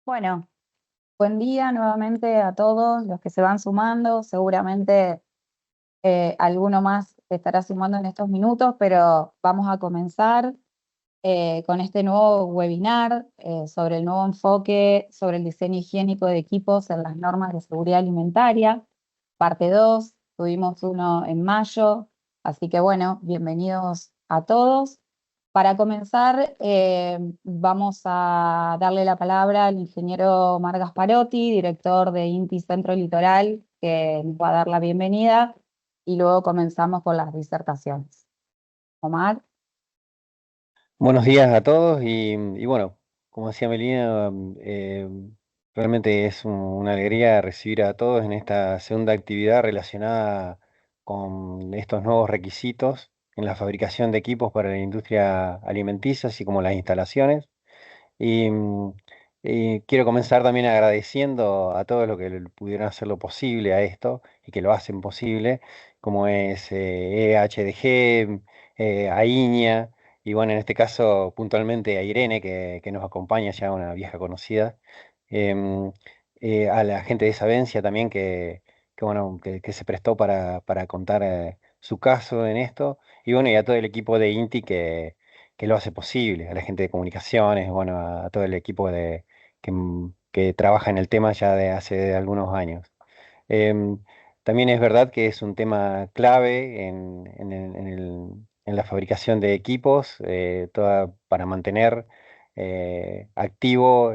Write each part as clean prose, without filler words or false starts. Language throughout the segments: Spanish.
Bueno, buen día nuevamente a todos los que se van sumando. Seguramente alguno más se estará sumando en estos minutos, pero vamos a comenzar con este nuevo webinar sobre el nuevo enfoque sobre el diseño higiénico de equipos en las normas de seguridad alimentaria, parte 2. Tuvimos uno en mayo, así que bueno, bienvenidos a todos. Para comenzar, vamos a darle la palabra al ingeniero Omar Gasparotti, director de INTI Centro Litoral, que nos va a dar la bienvenida, y luego comenzamos con las disertaciones. Omar. Buenos días a todos y bueno, como decía Melina, realmente es una alegría recibir a todos en esta segunda actividad relacionada con estos nuevos requisitos en la fabricación de equipos para la industria alimenticia, así como las instalaciones. Y quiero comenzar también agradeciendo a todos los que pudieron hacer lo posible a esto y que lo hacen posible, como es EHDG, a Iña, y bueno, en este caso puntualmente a Irene, que nos acompaña, ya una vieja conocida, em, a la gente de Sabencia también bueno, que se prestó para contar su caso en esto, y bueno, y a todo el equipo de INTI que lo hace posible, a la gente de comunicaciones, bueno, a todo el equipo que trabaja en el tema ya de hace algunos años. Em, También es verdad que es un tema clave en la fabricación de equipos, para mantener activo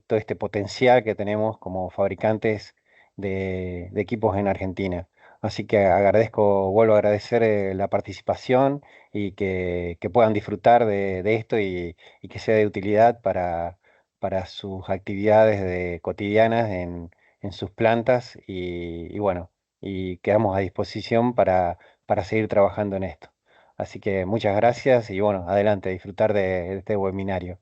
todo este potencial que tenemos como fabricantes de equipos en Argentina. Así que vuelvo a agradecer la participación y que puedan disfrutar de esto y que sea de utilidad para sus actividades cotidianas en sus plantas y bueno, y quedamos a disposición para seguir trabajando en esto. Así que muchas gracias y bueno, adelante, disfrutar de este webinario.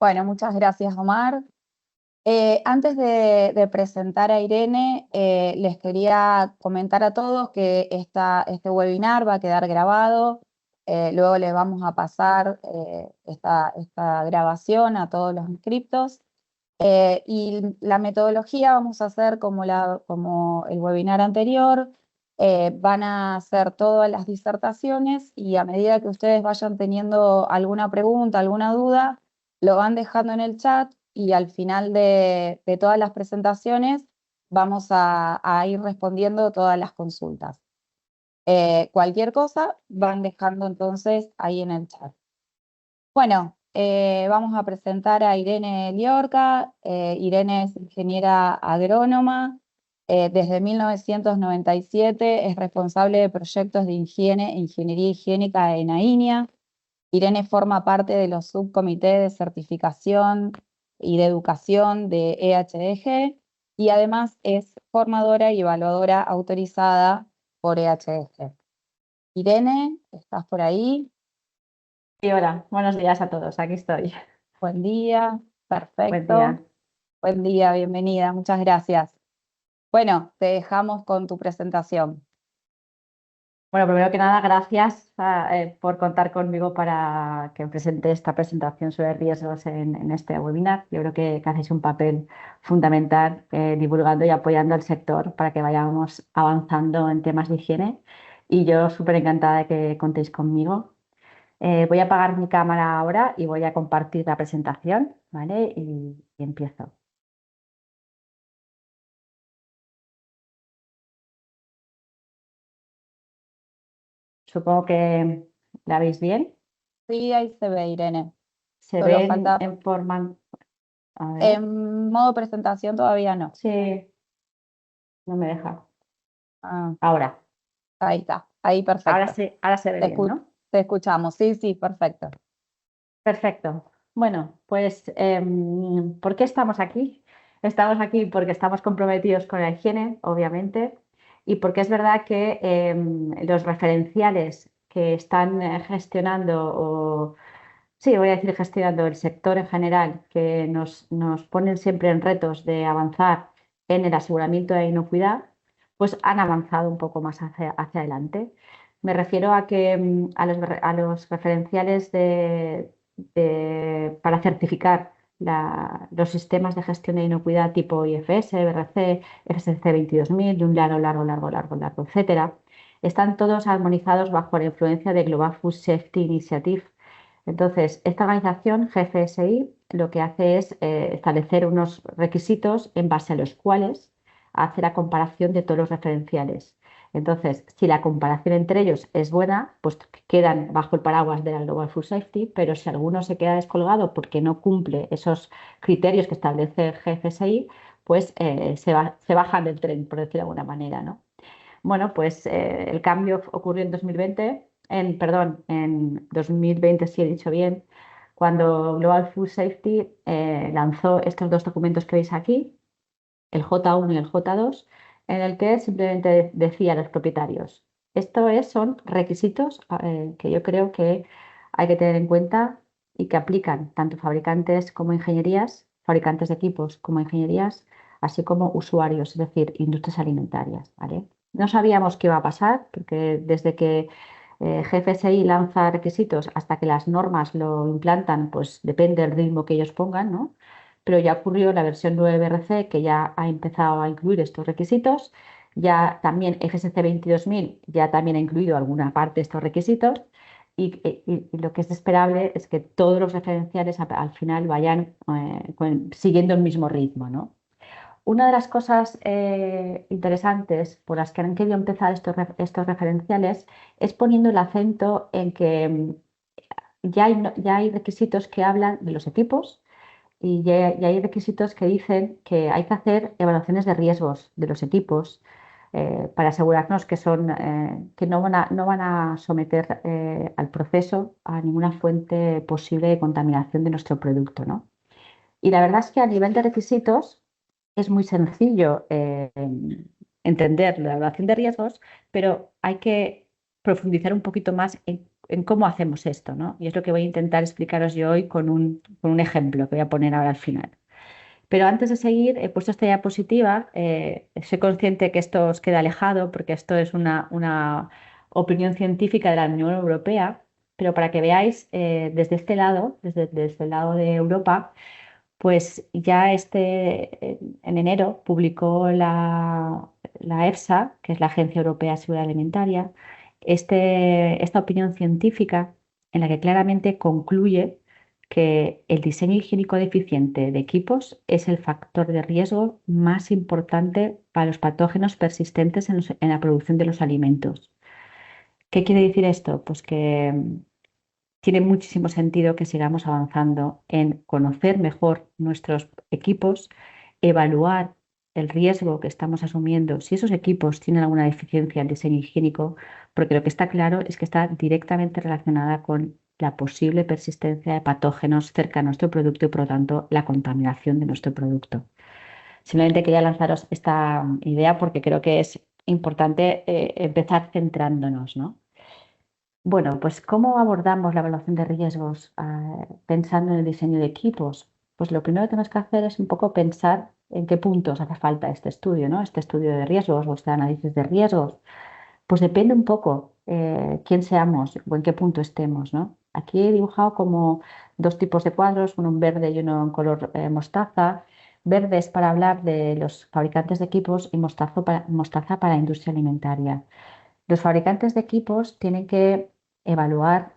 Bueno, muchas gracias, Omar. Antes de presentar a Irene, les quería comentar a todos que este webinar va a quedar grabado. Luego les vamos a pasar esta grabación a todos los inscriptos. Y la metodología vamos a hacer como el webinar anterior. Van a hacer todas las disertaciones y a medida que ustedes vayan teniendo alguna pregunta, alguna duda, lo van dejando en el chat y al final de todas las presentaciones vamos a ir respondiendo todas las consultas. Cualquier cosa van dejando entonces ahí en el chat. Bueno, vamos a presentar a Irene Liorca. Irene es ingeniera agrónoma. Desde 1997 es responsable de proyectos de higiene e ingeniería higiénica en AINIA. Irene forma parte de los subcomités de certificación y de educación de EHDG y además es formadora y evaluadora autorizada por EHDG. Irene, ¿estás por ahí? Sí, hola, buenos días a todos, aquí estoy. Buen día, Buen perfecto. día. Buen día, bienvenida, muchas gracias. Bueno, te dejamos con tu presentación. Bueno, primero que nada, gracias por contar conmigo para que presente esta presentación sobre riesgos en este webinar. Yo creo que hacéis un papel fundamental divulgando y apoyando al sector para que vayamos avanzando en temas de higiene. Y yo súper encantada de que contéis conmigo. Voy a apagar mi cámara ahora y voy a compartir la presentación, ¿vale? Y empiezo. Supongo que la veis bien. Sí, ahí se ve, Irene. Se Solo ve falta en forma, a ver, en modo presentación, todavía no. sí, no me deja. Ah, Ahora, ahí está, ahí perfecto. ahora se ve Te bien, escu- ¿no? te escuchamos, sí, sí, perfecto. Perfecto. Bueno, pues, ¿por qué estamos aquí? Estamos aquí porque estamos comprometidos con la higiene, obviamente, y porque es verdad que los referenciales que están gestionando, o sí, voy a decir gestionando el sector en general, que nos ponen siempre en retos de avanzar en el aseguramiento de inocuidad, pues han avanzado un poco más hacia adelante. Me refiero a que a los referenciales para certificar los sistemas de gestión de inocuidad tipo IFS, BRC, FSC 22000, de un largo, etcétera, están todos armonizados bajo la influencia de Global Food Safety Initiative. Entonces, esta organización, GFSI, lo que hace es establecer unos requisitos en base a los cuales hace la comparación de todos los referenciales. Entonces, si la comparación entre ellos es buena, pues quedan bajo el paraguas de la Global Food Safety, pero si alguno se queda descolgado porque no cumple esos criterios que establece el GFSI, pues se bajan del tren, por decirlo de alguna manera, ¿no? Bueno, pues el cambio ocurrió en 2020, en 2020, si he dicho bien, cuando Global Food Safety lanzó estos dos documentos que veis aquí, el J1 y el J2, en el que simplemente decía a los propietarios, son requisitos que yo creo que hay que tener en cuenta y que aplican tanto fabricantes como ingenierías, fabricantes de equipos como ingenierías, así como usuarios, es decir, industrias alimentarias, ¿vale? No sabíamos qué iba a pasar, porque desde que GFSI lanza requisitos hasta que las normas lo implantan, pues depende del ritmo que ellos pongan, ¿no? Pero ya ocurrió la versión 9 BRC que ya ha empezado a incluir estos requisitos, ya también FSC 22000 ya también ha incluido alguna parte de estos requisitos y lo que es esperable es que todos los referenciales al final vayan siguiendo el mismo ritmo, ¿no? Una de las cosas interesantes por las que han querido empezar estos referenciales es poniendo el acento en que ya hay requisitos que hablan de los equipos y ya hay requisitos que dicen que hay que hacer evaluaciones de riesgos de los equipos para asegurarnos que no van a someter al proceso a ninguna fuente posible de contaminación de nuestro producto, ¿no? Y la verdad es que a nivel de requisitos es muy sencillo entender la evaluación de riesgos, pero hay que profundizar un poquito más en cómo hacemos esto, ¿no? Y es lo que voy a intentar explicaros yo hoy con un ejemplo que voy a poner ahora al final. Pero antes de seguir, he puesto esta diapositiva. Soy consciente que esto os queda alejado porque esto es una opinión científica de la Unión Europea, pero para que veáis desde este lado, desde el lado de Europa, pues ya en enero publicó la EFSA, que es la Agencia Europea de Seguridad Alimentaria, esta opinión científica en la que claramente concluye que el diseño higiénico deficiente de equipos es el factor de riesgo más importante para los patógenos persistentes en la producción de los alimentos. ¿Qué quiere decir esto? Pues que tiene muchísimo sentido que sigamos avanzando en conocer mejor nuestros equipos, evaluar el riesgo que estamos asumiendo si esos equipos tienen alguna deficiencia en diseño higiénico, porque lo que está claro es que está directamente relacionada con la posible persistencia de patógenos cerca de nuestro producto y, por lo tanto, la contaminación de nuestro producto. Simplemente quería lanzaros esta idea porque creo que es importante empezar centrándonos, ¿no? Bueno, pues ¿cómo abordamos la evaluación de riesgos pensando en el diseño de equipos? Pues lo primero que tenemos que hacer es un poco pensar en qué puntos hace falta este estudio, ¿no? Este estudio de riesgos o este análisis de riesgos. Pues depende un poco quién seamos o en qué punto estemos, ¿no? Aquí he dibujado como dos tipos de cuadros, uno en verde y uno en color mostaza. Verde es para hablar de los fabricantes de equipos y mostaza para la industria alimentaria. Los fabricantes de equipos tienen que evaluar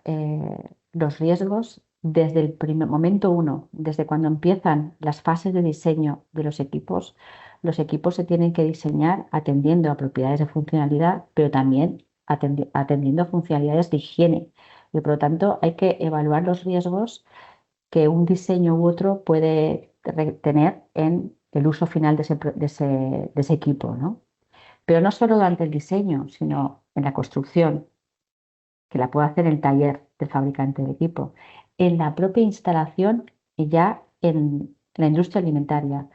los riesgos desde el primer momento uno, desde cuando empiezan las fases de diseño de los equipos. Los equipos se tienen que diseñar atendiendo a propiedades de funcionalidad, pero también atendiendo a funcionalidades de higiene. Y por lo tanto hay que evaluar los riesgos que un diseño u otro puede tener en el uso final de ese equipo, ¿no? Pero no solo durante el diseño, sino en la construcción, que la puede hacer el taller del fabricante de equipo, en la propia instalación y ya en la industria alimentaria.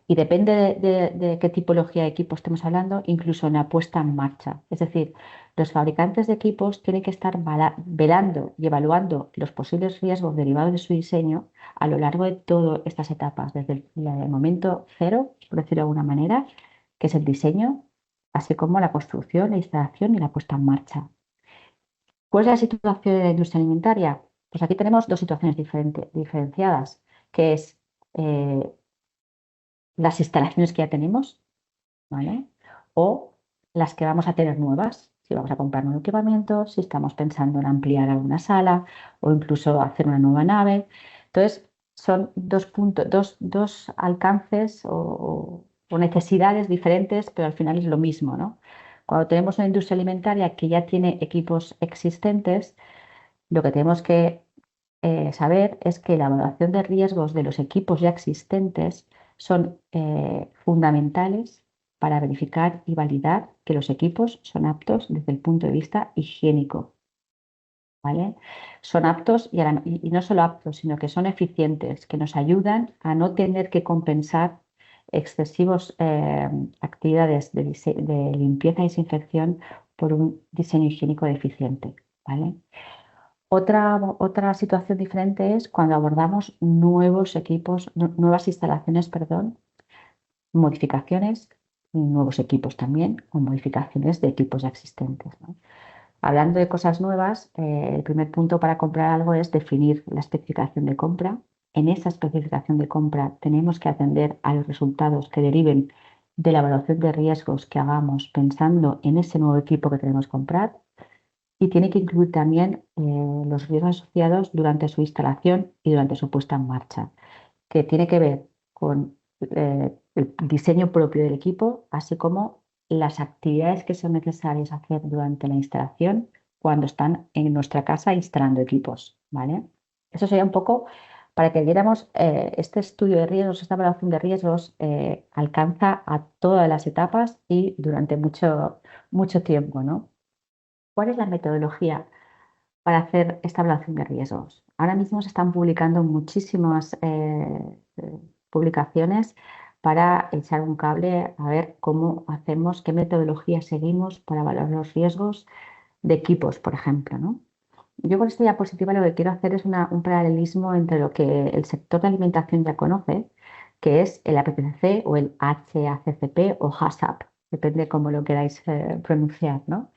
Y depende de qué tipología de equipo estemos hablando, incluso en la puesta en marcha. Es decir, los fabricantes de equipos tienen que estar velando y evaluando los posibles riesgos derivados de su diseño a lo largo de todas estas etapas, desde el momento cero, por decirlo de alguna manera, que es el diseño, así como la construcción, la instalación y la puesta en marcha. ¿Cuál es la situación de la industria alimentaria? Pues aquí tenemos dos situaciones diferenciadas, que es eh, las instalaciones que ya tenemos, ¿vale? O las que vamos a tener nuevas, si vamos a comprar nuevo equipamiento, si estamos pensando en ampliar alguna sala o incluso hacer una nueva nave. Entonces, son dos alcances o necesidades diferentes, pero al final es lo mismo, ¿no? Cuando tenemos una industria alimentaria que ya tiene equipos existentes, lo que tenemos que saber es que la evaluación de riesgos de los equipos ya existentes son fundamentales para verificar y validar que los equipos son aptos desde el punto de vista higiénico, ¿vale? Son aptos y no solo aptos, sino que son eficientes, que nos ayudan a no tener que compensar excesivas actividades de limpieza y desinfección por un diseño higiénico deficiente, ¿vale? Otra situación diferente es cuando abordamos nuevos equipos, nuevas instalaciones, perdón, modificaciones y nuevos equipos también, o modificaciones de equipos ya existentes, ¿no? Hablando de cosas nuevas, el primer punto para comprar algo es definir la especificación de compra. En esa especificación de compra tenemos que atender a los resultados que deriven de la evaluación de riesgos que hagamos pensando en ese nuevo equipo que queremos comprar. Y tiene que incluir también los riesgos asociados durante su instalación y durante su puesta en marcha, que tiene que ver con el diseño propio del equipo, así como las actividades que son necesarias hacer durante la instalación cuando están en nuestra casa instalando equipos, ¿vale? Eso sería un poco para que viéramos este estudio de riesgos, esta evaluación de riesgos alcanza a todas las etapas y durante mucho tiempo, ¿no? ¿Cuál es la metodología para hacer esta evaluación de riesgos? Ahora mismo se están publicando muchísimas publicaciones para echar un cable a ver cómo hacemos, qué metodología seguimos para evaluar los riesgos de equipos, por ejemplo, ¿no? Yo con esta diapositiva lo que quiero hacer es un paralelismo entre lo que el sector de alimentación ya conoce, que es el APPCC o el HACCP o HACCP, depende cómo lo queráis pronunciar, ¿no?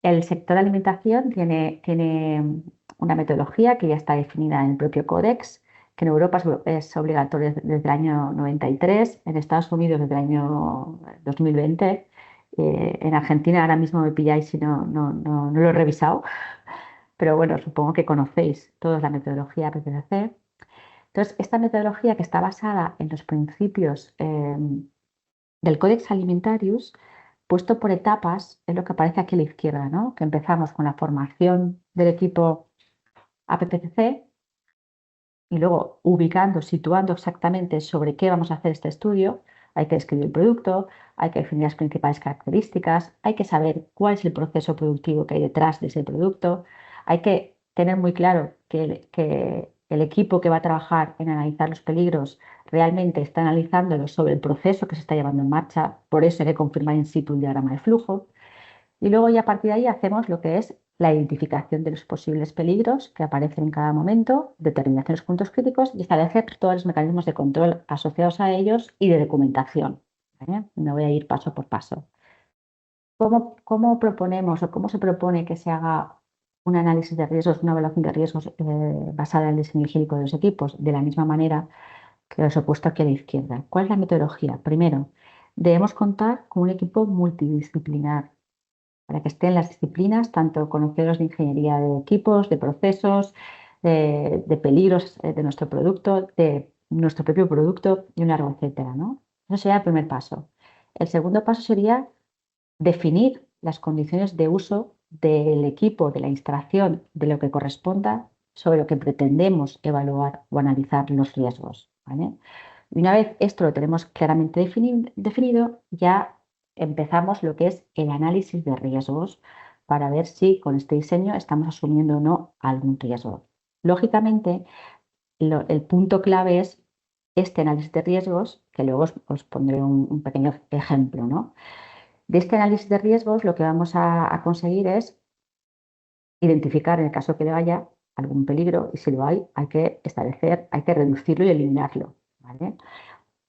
El sector de alimentación tiene una metodología que ya está definida en el propio Códex, que en Europa es obligatorio desde el año 93, en Estados Unidos desde el año 2020. En Argentina ahora mismo me pilláis si no lo he revisado, pero bueno, supongo que conocéis todos la metodología PPCC. Entonces, esta metodología que está basada en los principios del Codex Alimentarius, puesto por etapas, es lo que aparece aquí a la izquierda, ¿no? Que empezamos con la formación del equipo APPCC y luego situando exactamente sobre qué vamos a hacer este estudio. Hay que describir el producto, hay que definir las principales características, hay que saber cuál es el proceso productivo que hay detrás de ese producto, hay que tener muy claro que el equipo que va a trabajar en analizar los peligros realmente está analizándolo sobre el proceso que se está llevando en marcha, por eso hay que confirmar in situ el diagrama de flujo. Y luego ya a partir de ahí hacemos lo que es la identificación de los posibles peligros que aparecen en cada momento, determinación de los puntos críticos y establecer todos los mecanismos de control asociados a ellos y de documentación, ¿vale? Me voy a ir paso por paso. ¿Cómo proponemos o cómo se propone que se haga un análisis de riesgos, una evaluación de riesgos basada en el diseño higiénico de los equipos? De la misma manera que os he puesto aquí a la izquierda. ¿Cuál es la metodología? Primero, debemos contar con un equipo multidisciplinar para que estén las disciplinas, tanto conocedores de ingeniería de equipos, de procesos, de peligros de nuestro producto, de nuestro propio producto y un largo etcétera, ¿no? Eso sería el primer paso. El segundo paso sería definir las condiciones de uso del equipo, de la instalación, de lo que corresponda, sobre lo que pretendemos evaluar o analizar los riesgos, ¿vale? Y una vez esto lo tenemos claramente definido, ya empezamos lo que es el análisis de riesgos para ver si con este diseño estamos asumiendo o no algún riesgo. Lógicamente, el punto clave es este análisis de riesgos, que luego os pondré un pequeño ejemplo, ¿no? De este análisis de riesgos lo que vamos a conseguir es identificar en el caso que le haya algún peligro y si lo hay que establecer, hay que reducirlo y eliminarlo, ¿vale?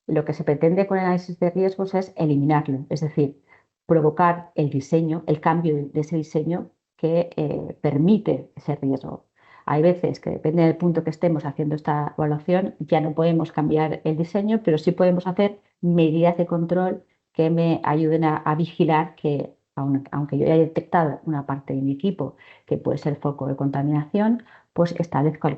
Lo que se pretende con el análisis de riesgos es eliminarlo, es decir, provocar el diseño, el cambio de ese diseño que permite ese riesgo. Hay veces que depende del punto que estemos haciendo esta evaluación, ya no podemos cambiar el diseño, pero sí podemos hacer medidas de control que me ayuden a vigilar que, aunque yo haya detectado una parte de mi equipo que puede ser foco de contaminación, pues establezco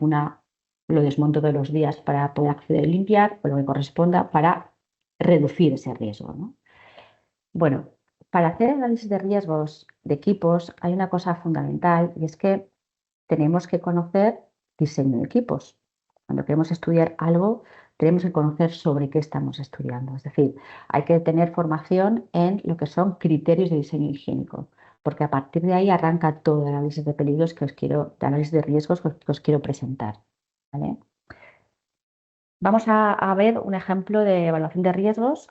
lo desmonto de los días para poder acceder y limpiar, o lo que corresponda para reducir ese riesgo, ¿no? Bueno, para hacer análisis de riesgos de equipos hay una cosa fundamental y es que tenemos que conocer diseño de equipos. Cuando queremos estudiar algo, tenemos que conocer sobre qué estamos estudiando. Es decir, hay que tener formación en lo que son criterios de diseño higiénico, porque a partir de ahí arranca todo el análisis de peligros de análisis de riesgos que os quiero presentar. ¿Vale? Vamos a ver un ejemplo de evaluación de riesgos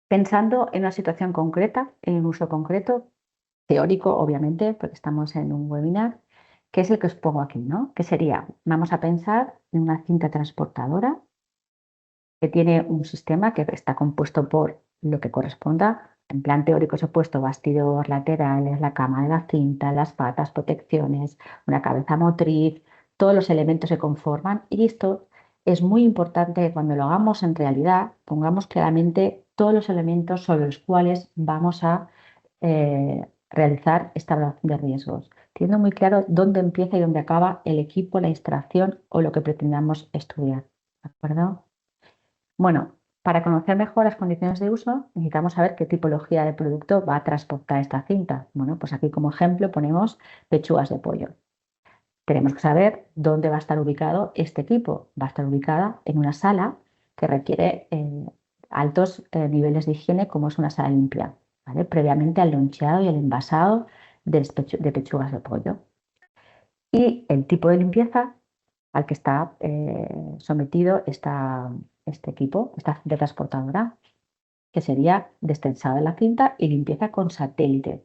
pensando en una situación concreta, en un uso concreto, teórico, obviamente, porque estamos en un webinar, que es el que os pongo aquí, ¿no? Que sería, vamos a pensar en una cinta transportadora que tiene un sistema que está compuesto por lo que corresponda. En plan teórico os he puesto bastidor, laterales, la cama de la cinta, las patas, protecciones, una cabeza motriz, todos los elementos se conforman y esto es muy importante que cuando lo hagamos en realidad pongamos claramente todos los elementos sobre los cuales vamos a realizar esta evaluación de riesgos, teniendo muy claro dónde empieza y dónde acaba el equipo, la instalación o lo que pretendamos estudiar. ¿De acuerdo? Bueno, para conocer mejor las condiciones de uso, necesitamos saber qué tipología de producto va a transportar esta cinta. Bueno, pues aquí como ejemplo ponemos pechugas de pollo. Tenemos que saber dónde va a estar ubicado este equipo. Va a estar ubicada en una sala que requiere altos niveles de higiene, como es una sala limpia, ¿vale? Previamente al loncheado y al envasado de pechugas de pollo. Y el tipo de limpieza al que está sometido este equipo, esta cinta transportadora, que sería destensado en la cinta y limpieza con satélite.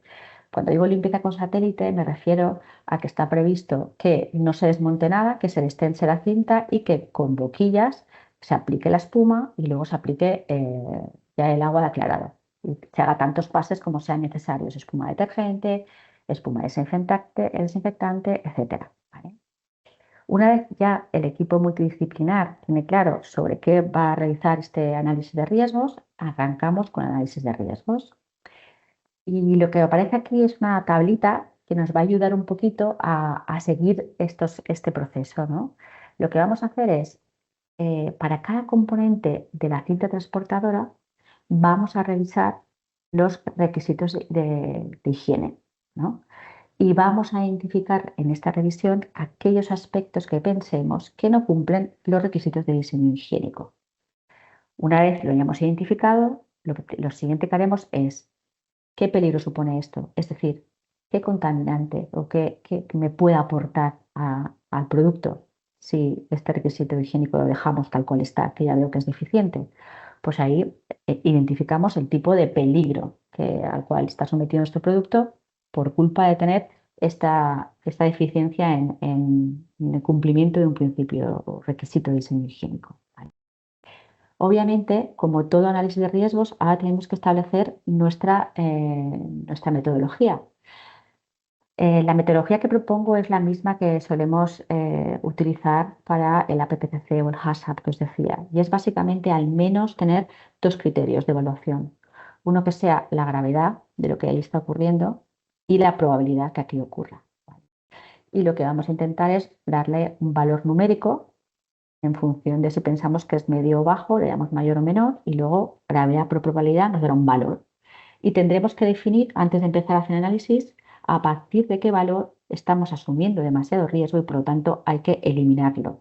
Cuando digo limpieza con satélite me refiero a que está previsto que no se desmonte nada, que se destense la cinta y que con boquillas se aplique la espuma y luego se aplique ya el agua de aclarado. Y se haga tantos pases como sean necesarios, espuma detergente, espuma desinfectante, etc. ¿Vale? Una vez ya el equipo multidisciplinar tiene claro sobre qué va a realizar este análisis de riesgos, arrancamos con el análisis de riesgos. Y lo que aparece aquí es una tablita que nos va a ayudar un poquito a seguir este proceso, ¿no? Lo que vamos a hacer es, para cada componente de la cinta transportadora, vamos a revisar los requisitos de higiene, ¿no? Y vamos a identificar en esta revisión aquellos aspectos que pensemos que no cumplen los requisitos de diseño higiénico. Una vez lo hayamos identificado, lo siguiente que haremos es qué peligro supone esto, es decir, qué contaminante o qué me puede aportar al producto si este requisito higiénico lo dejamos tal cual está, que ya veo que es deficiente. Pues ahí identificamos el tipo de peligro al cual está sometido nuestro producto por culpa de tener esta deficiencia en el cumplimiento de un principio o requisito de diseño higiénico. ¿Vale? Obviamente, como todo análisis de riesgos, ahora tenemos que establecer nuestra metodología. La metodología que propongo es la misma que solemos utilizar para el APPCC o el HACCP que os decía, y es básicamente al menos tener dos criterios de evaluación. Uno que sea la gravedad de lo que ahí está ocurriendo y la probabilidad que aquí ocurra. Y lo que vamos a intentar es darle un valor numérico en función de si pensamos que es medio o bajo, le damos mayor o menor, y luego gravedad por probabilidad nos dará un valor. Y tendremos que definir, antes de empezar a hacer análisis, a partir de qué valor estamos asumiendo demasiado riesgo y por lo tanto hay que eliminarlo.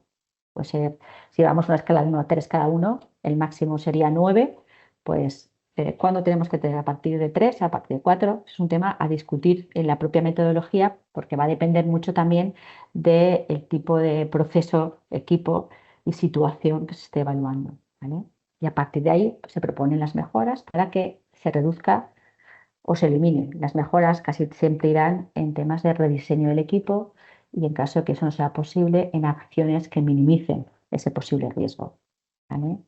Pues si vamos a una escala de 1 a 3 cada uno, el máximo sería 9, pues ¿cuándo tenemos que tener? A partir de 3, a partir de 4, es un tema a discutir en la propia metodología porque va a depender mucho también del tipo de proceso, equipo y situación que se esté evaluando, ¿vale? Y a partir de ahí se proponen las mejoras para que se reduzca o se eliminen. Las mejoras casi siempre irán en temas de rediseño del equipo y en caso de que eso no sea posible, en acciones que minimicen ese posible riesgo. ¿Vale?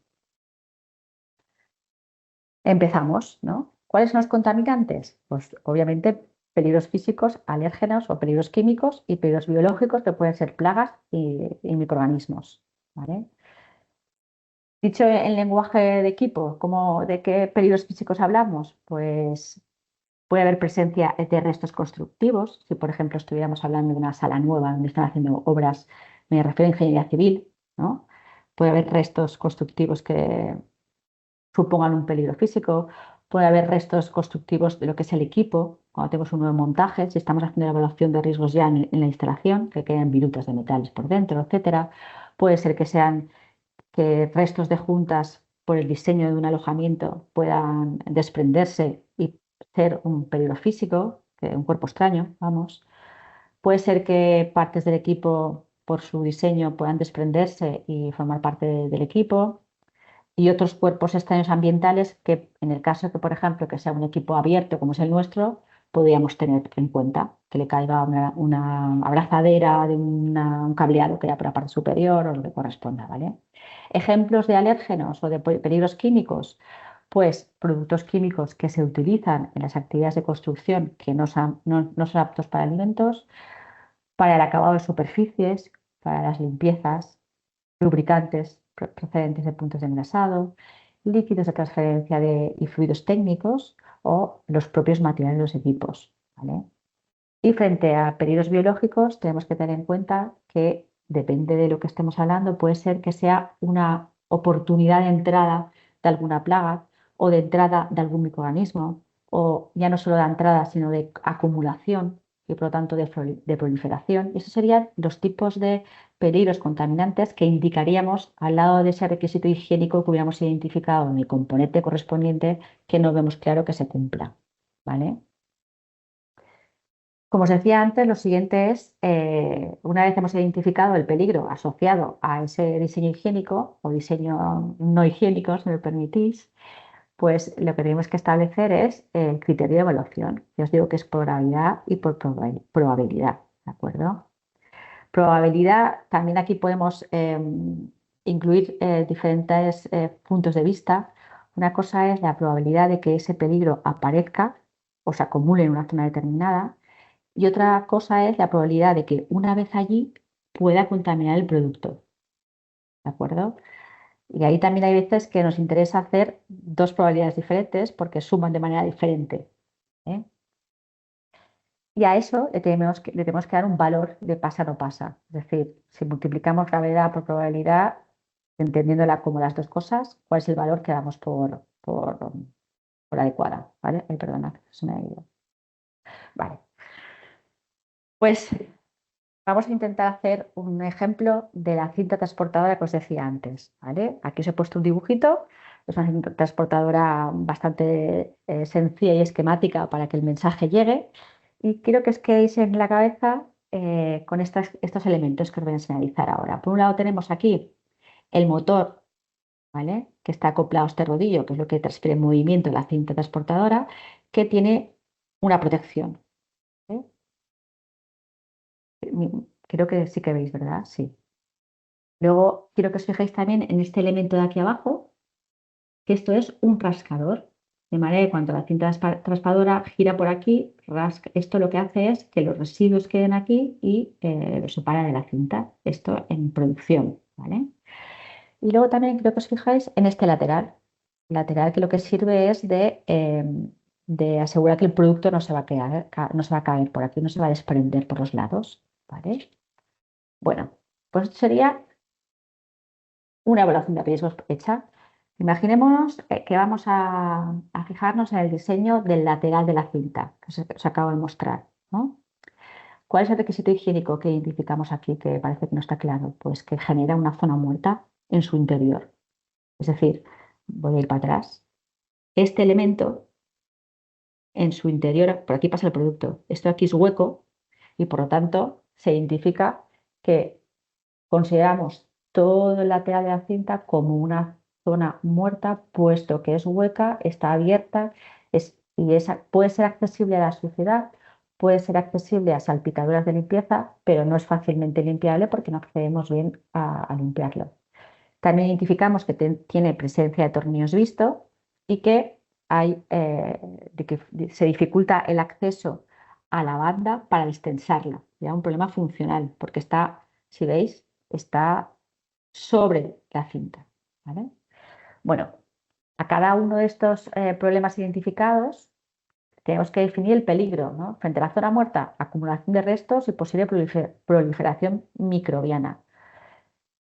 Empezamos, ¿no? ¿Cuáles son los contaminantes? Pues obviamente peligros físicos, alérgenos o peligros químicos y peligros biológicos que pueden ser plagas y microorganismos, ¿vale? Dicho en lenguaje de equipo, ¿de qué peligros físicos hablamos? Pues puede haber presencia de restos constructivos. Si, por ejemplo, estuviéramos hablando de una sala nueva donde están haciendo obras, me refiero a ingeniería civil, ¿no? Puede haber restos constructivos que supongan un peligro físico. Puede haber restos constructivos de lo que es el equipo, cuando tenemos un nuevo montaje, si estamos haciendo la evaluación de riesgos ya en la instalación, que queden virutas de metales por dentro, etcétera. Puede ser que sean que restos de juntas por el diseño de un alojamiento puedan desprenderse y ser un peligro físico, un cuerpo extraño, vamos. Puede ser que partes del equipo por su diseño puedan desprenderse y formar parte del equipo y otros cuerpos extraños ambientales que en el caso que, por ejemplo, que sea un equipo abierto como es el nuestro, podríamos tener en cuenta que le caiga una abrazadera de un cableado que haya por la parte superior o lo que corresponda, ¿vale? Ejemplos de alérgenos o de peligros químicos, pues productos químicos que se utilizan en las actividades de construcción que no son aptos para alimentos, para el acabado de superficies, para las limpiezas, lubricantes procedentes de puntos de engrasado, líquidos de transferencia y fluidos técnicos o los propios materiales de los equipos, ¿vale? Y frente a peligros biológicos, tenemos que tener en cuenta que depende de lo que estemos hablando, puede ser que sea una oportunidad de entrada de alguna plaga o de entrada de algún microorganismo, o ya no solo de entrada, sino de acumulación y por lo tanto de proliferación. Y esos serían los tipos de peligros contaminantes que indicaríamos al lado de ese requisito higiénico que hubiéramos identificado en el componente correspondiente que no vemos claro que se cumpla, ¿vale? Como os decía antes, lo siguiente es, una vez hemos identificado el peligro asociado a ese diseño higiénico o diseño no higiénico, si me permitís, pues lo que tenemos que establecer es el criterio de evaluación. Yo os digo que es probabilidad y por probabilidad, ¿de acuerdo? Probabilidad, también aquí podemos incluir diferentes puntos de vista. Una cosa es la probabilidad de que ese peligro aparezca o se acumule en una zona determinada. Y otra cosa es la probabilidad de que una vez allí pueda contaminar el producto, ¿de acuerdo? Y ahí también hay veces que nos interesa hacer dos probabilidades diferentes porque suman de manera diferente, ¿eh? Y a eso le tenemos que dar un valor de pasa o no pasa. Es decir, si multiplicamos probabilidad por probabilidad, entendiéndola como las dos cosas, ¿cuál es el valor que damos por adecuada? ¿Vale? Ay, perdona, se me ha ido. Vale. Pues vamos a intentar hacer un ejemplo de la cinta transportadora que os decía antes, ¿vale? Aquí os he puesto un dibujito, es una cinta transportadora bastante sencilla y esquemática para que el mensaje llegue y quiero que os quedéis en la cabeza con estos elementos que os voy a señalizar ahora. Por un lado tenemos aquí el motor, ¿vale? Que está acoplado a este rodillo, que es lo que transfiere movimiento en la cinta transportadora, que tiene una protección, ¿eh? Creo que sí que veis, ¿verdad? Sí. Luego quiero que os fijéis también en este elemento de aquí abajo, que esto es un rascador. De manera que cuando la cinta raspadora gira por aquí, esto lo que hace es que los residuos queden aquí y los separa de la cinta. Esto en producción, ¿vale? Y luego también quiero que os fijáis en este lateral. Lateral que lo que sirve es de asegurar que el producto no se va a no se va a caer por aquí, no se va a desprender por los lados, ¿vale? Bueno, pues esto sería una evaluación de riesgos hecha. Imaginémonos que vamos a fijarnos en el diseño del lateral de la cinta que os acabo de mostrar, ¿no? ¿Cuál es el requisito higiénico que identificamos aquí que parece que no está claro? Pues que genera una zona muerta en su interior. Es decir, voy a ir para atrás. Este elemento en su interior, por aquí pasa el producto, esto aquí es hueco y por lo tanto se identifica que consideramos todo el lateral de la cinta como una zona muerta, puesto que es hueca, está abierta puede ser accesible a la suciedad, puede ser accesible a salpicaduras de limpieza, pero no es fácilmente limpiable porque no accedemos bien a limpiarlo. También identificamos que tiene presencia de tornillos visto y que se dificulta el acceso a la banda para destensarla. Ya un problema funcional, porque está, si veis, está sobre la cinta, ¿vale? Bueno, a cada uno de estos problemas identificados tenemos que definir el peligro, ¿no? Frente a la zona muerta, acumulación de restos y posible proliferación microbiana.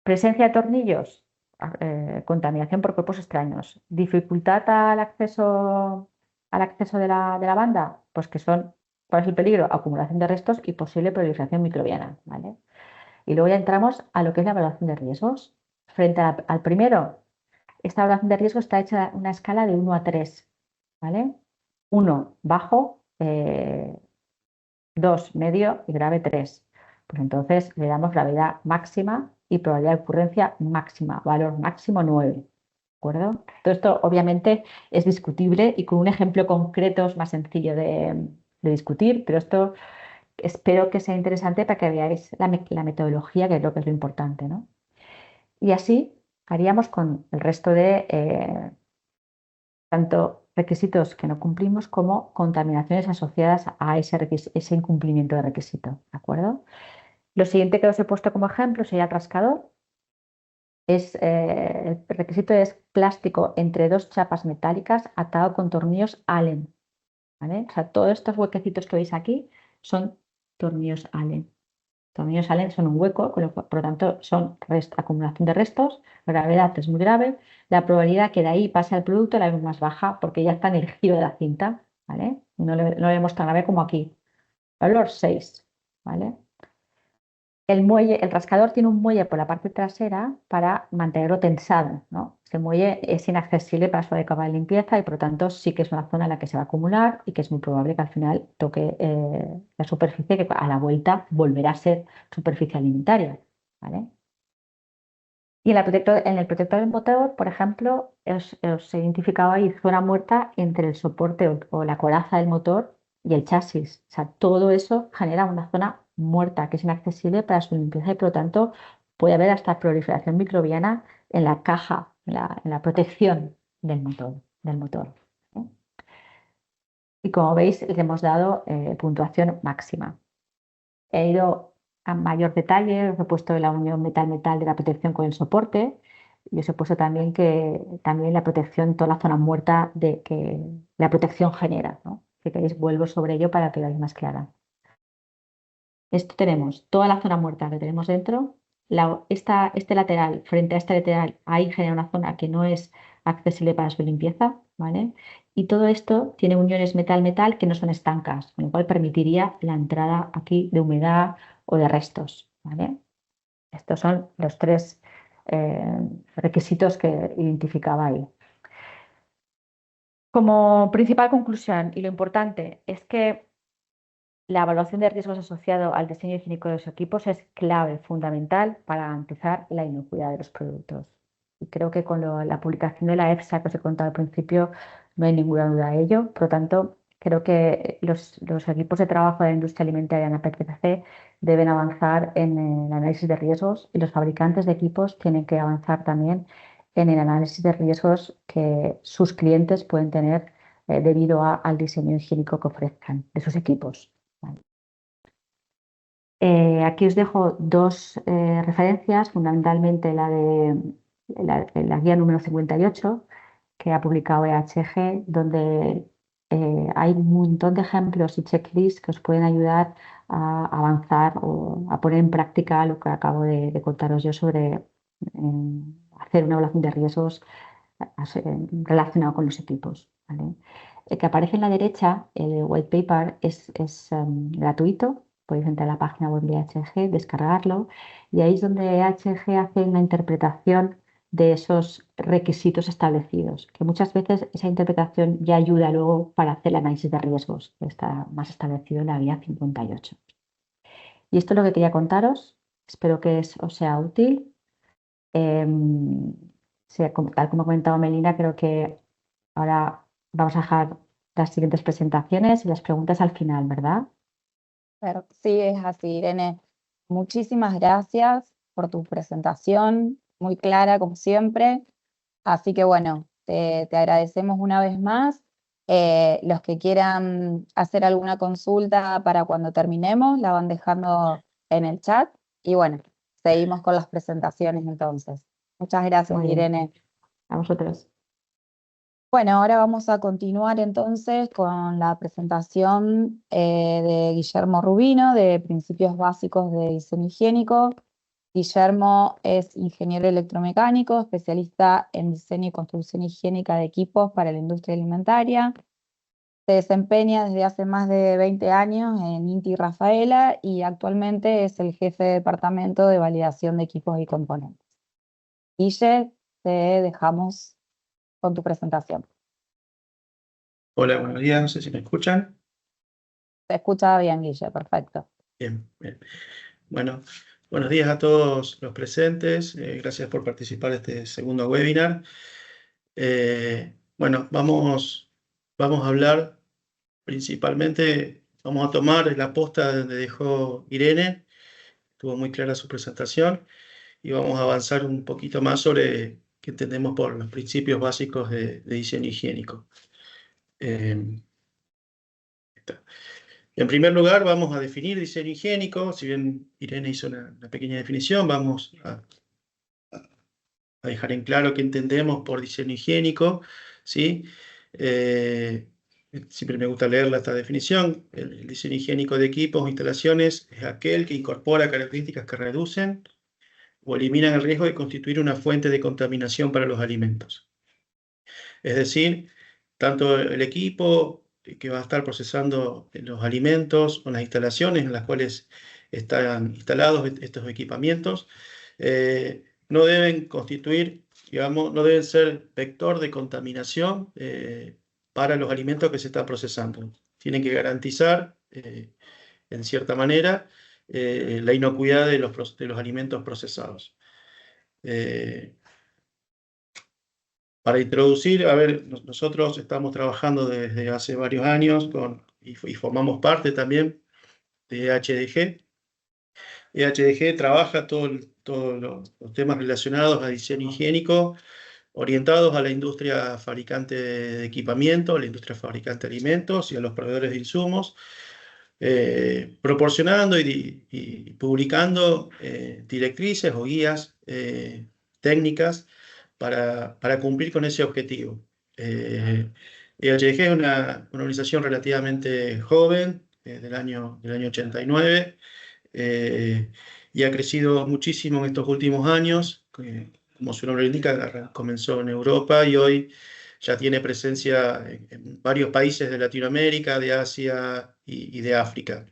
Presencia de tornillos, contaminación por cuerpos extraños. Dificultad al acceso de la banda, pues que son, ¿cuál es el peligro? Acumulación de restos y posible proliferación microbiana, ¿vale? Y luego ya entramos a lo que es la evaluación de riesgos. Frente al primero, esta evaluación de riesgo está hecha en una escala de 1 a 3, ¿vale? 1, bajo, 2, medio y grave 3. Pues entonces le damos gravedad máxima y probabilidad de ocurrencia máxima, valor máximo 9. ¿De acuerdo? Todo esto obviamente es discutible y con un ejemplo concreto es más sencillo de discutir, pero esto espero que sea interesante para que veáis la metodología, que creo que es lo importante, ¿no? Y así haríamos con el resto de tanto requisitos que no cumplimos como contaminaciones asociadas a ese incumplimiento de requisito, ¿de acuerdo? Lo siguiente que os he puesto como ejemplo sería el rascador. El requisito es plástico entre dos chapas metálicas atado con tornillos Allen, ¿vale? O sea, todos estos huequecitos que veis aquí son tornillos Allen. Tornillos Allen son un hueco, por lo tanto son acumulación de restos, gravedad es muy grave, la probabilidad que de ahí pase al producto la vemos más baja porque ya está en el giro de la cinta, ¿vale? No lo vemos tan grave como aquí. Valor 6, ¿vale? El rascador tiene un muelle por la parte trasera para mantenerlo tensado, ¿no? Este muelle es inaccesible para su adecuada limpieza y por lo tanto sí que es una zona en la que se va a acumular y que es muy probable que al final toque la superficie que a la vuelta volverá a ser superficie alimentaria, ¿vale? Y en el protector del motor, por ejemplo, os he identificado ahí zona muerta entre el soporte o la coraza del motor y el chasis. O sea, todo eso genera una zona muerta que es inaccesible para su limpieza y por lo tanto puede haber hasta proliferación microbiana en la caja, en la protección del motor, ¿eh? Y como veis, le hemos dado puntuación máxima. He ido a mayor detalle, os he puesto la unión metal-metal de la protección con el soporte y os he puesto también que también la protección, toda la zona muerta de que la protección genera, ¿no? Si queréis vuelvo sobre ello para que veáis más clara. Esto tenemos toda la zona muerta que tenemos dentro, este lateral frente a este lateral, ahí genera una zona que no es accesible para su limpieza, ¿vale? Y todo esto tiene uniones metal-metal que no son estancas, con lo cual permitiría la entrada aquí de humedad o de restos, ¿vale? Estos son los tres requisitos que identificaba ahí. Como principal conclusión, y lo importante, es que la evaluación de riesgos asociado al diseño higiénico de los equipos es clave, fundamental para garantizar la inocuidad de los productos. Y creo que con la publicación de la EFSA que os he contado al principio no hay ninguna duda de ello. Por lo tanto, creo que los equipos de trabajo de la industria alimentaria en la PPC deben avanzar en el análisis de riesgos y los fabricantes de equipos tienen que avanzar también en el análisis de riesgos que sus clientes pueden tener debido al diseño higiénico que ofrezcan de sus equipos. Aquí os dejo dos referencias, fundamentalmente la guía número 58 que ha publicado EHG, donde hay un montón de ejemplos y checklists que os pueden ayudar a avanzar o a poner en práctica lo que acabo de contaros yo sobre hacer una evaluación de riesgos relacionado con los equipos, ¿vale? El que aparece en la derecha, el white paper, es gratuito. Podéis entrar a la página web de EHG, descargarlo y ahí es donde EHG hace una interpretación de esos requisitos establecidos, que muchas veces esa interpretación ya ayuda luego para hacer el análisis de riesgos, que está más establecido en la guía 58. Y esto es lo que quería contaros, espero que os sea útil. Tal como ha comentado Melina, creo que ahora vamos a dejar las siguientes presentaciones y las preguntas al final, ¿verdad? Pero sí, es así, Irene. Muchísimas gracias por tu presentación, muy clara como siempre. Así que bueno, te agradecemos una vez más Los que quieran hacer alguna consulta para cuando terminemos, la van dejando en el chat. Y bueno, seguimos con las presentaciones entonces. Muchas gracias, Muy bien. Irene. A vosotros. Bueno, ahora vamos a continuar entonces con la presentación de Guillermo Rubino de Principios Básicos de Diseño Higiénico. Guillermo es ingeniero electromecánico, especialista en diseño y construcción higiénica de equipos para la industria alimentaria. Se desempeña desde hace más de 20 años en INTI Rafaela y actualmente es el jefe de departamento de validación de equipos y componentes. Guille, te dejamos con tu presentación. Hola, buenos días, no sé si me escuchan. Se escucha bien, Guille, perfecto. Bien, bien. Bueno, buenos días a todos los presentes. Gracias por participar de este segundo webinar. Bueno, vamos a hablar principalmente, vamos a tomar la posta donde dejó Irene, estuvo muy clara su presentación, y vamos a avanzar un poquito más sobre qué entendemos por los principios básicos de diseño higiénico. En primer lugar, vamos a definir diseño higiénico. Si bien Irene hizo una pequeña definición, vamos a dejar en claro qué entendemos por diseño higiénico, ¿sí? Siempre me gusta leerla esta definición. El diseño higiénico de equipos o instalaciones es aquel que incorpora características que reducen o eliminan el riesgo de constituir una fuente de contaminación para los alimentos. Es decir, tanto el equipo que va a estar procesando los alimentos o las instalaciones en las cuales están instalados estos equipamientos, no deben constituir, digamos, no deben ser vector de contaminación para los alimentos que se están procesando. Tienen que garantizar, en cierta manera, la inocuidad de los alimentos procesados. Para introducir, a ver, nosotros estamos trabajando desde hace varios años y formamos parte también de EHDG. EHDG trabaja todos los temas relacionados a diseño higiénico, orientados a la industria fabricante de equipamiento, a la industria fabricante de alimentos y a los proveedores de insumos, proporcionando y publicando directrices o guías técnicas para cumplir con ese objetivo. EHG es una organización relativamente joven, del año 89, y ha crecido muchísimo en estos últimos años. Como su nombre indica, comenzó en Europa y hoy ya tiene presencia en varios países de Latinoamérica, de Asia y de África.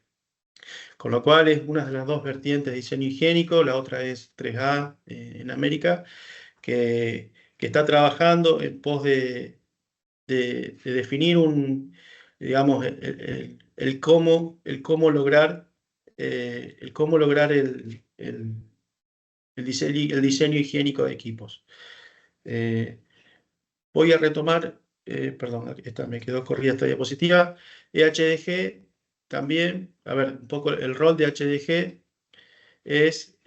Con lo cual es una de las dos vertientes de diseño higiénico, la otra es 3A en América, que está trabajando en pos de definir digamos, el cómo lograr el diseño higiénico de equipos. Voy a retomar, perdón, esta me quedó corrida esta diapositiva. EHDG también, a ver, un poco el rol de HDG es,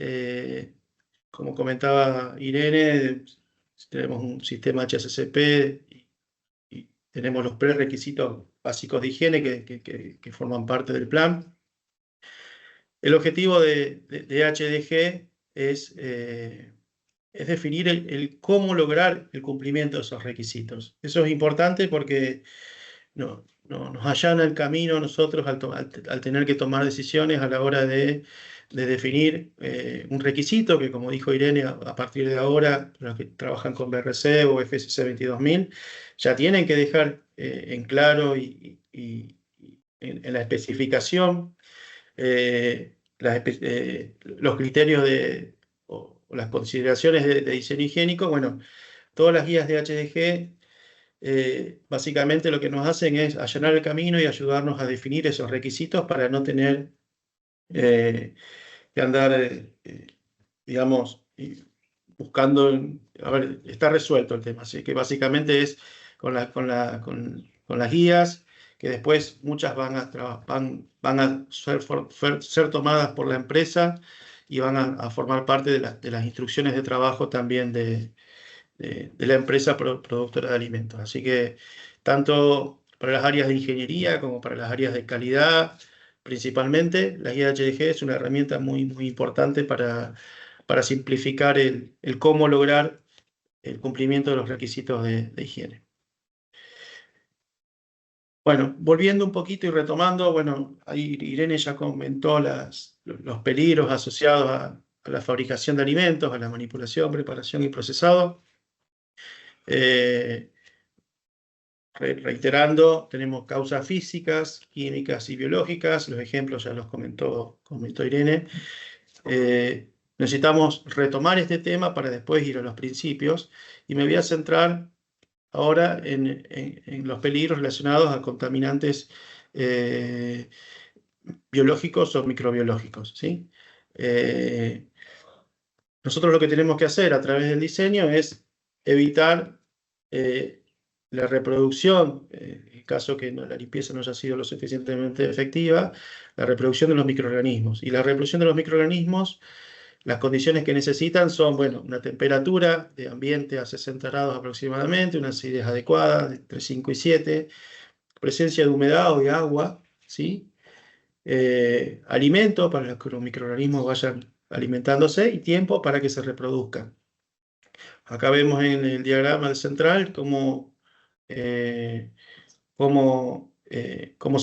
como comentaba Irene, tenemos un sistema HACCP y tenemos los prerequisitos básicos de higiene que forman parte del plan. El objetivo de HDG es definir el cómo lograr el cumplimiento de esos requisitos. Eso es importante porque nos allana el camino a nosotros al tener que tomar decisiones a la hora de definir un requisito que, como dijo Irene, a partir de ahora, los que trabajan con BRC o FSC 22000, ya tienen que dejar en claro y en la especificación los criterios o las consideraciones de diseño higiénico. Bueno, todas las guías de HDG básicamente lo que nos hacen es allanar el camino y ayudarnos a definir esos requisitos para no tener que andar, digamos, buscando, a ver, está resuelto el tema, así que básicamente es con las guías, que después muchas van a ser tomadas por la empresa y van a formar parte de las instrucciones de trabajo también de la empresa productora de alimentos. Así que tanto las áreas de ingeniería como para las áreas de calidad. Principalmente, la guía HDG es una herramienta muy, muy importante para simplificar el cómo lograr el cumplimiento de los requisitos de higiene. Bueno, volviendo un poquito y retomando, bueno, ahí Irene ya comentó los peligros asociados a la fabricación de alimentos, a la manipulación, preparación y procesado. Reiterando, tenemos causas físicas, químicas y biológicas. Los ejemplos ya los comentó Irene. Necesitamos retomar este tema para después ir a los principios. Y me voy a centrar ahora en los peligros relacionados a contaminantes biológicos o microbiológicos, ¿sí? Nosotros lo que tenemos que hacer a través del diseño es evitar la reproducción, en el caso que la limpieza no haya sido lo suficientemente efectiva, la reproducción de los microorganismos. Y la reproducción de los microorganismos, las condiciones que necesitan son, bueno, una temperatura de ambiente a 60 grados aproximadamente, una acidez adecuada de entre 5 y 7, presencia de humedad o de agua, ¿sí? Alimento para que los microorganismos vayan alimentándose y tiempo para que se reproduzcan. Acá vemos en el diagrama central cómo se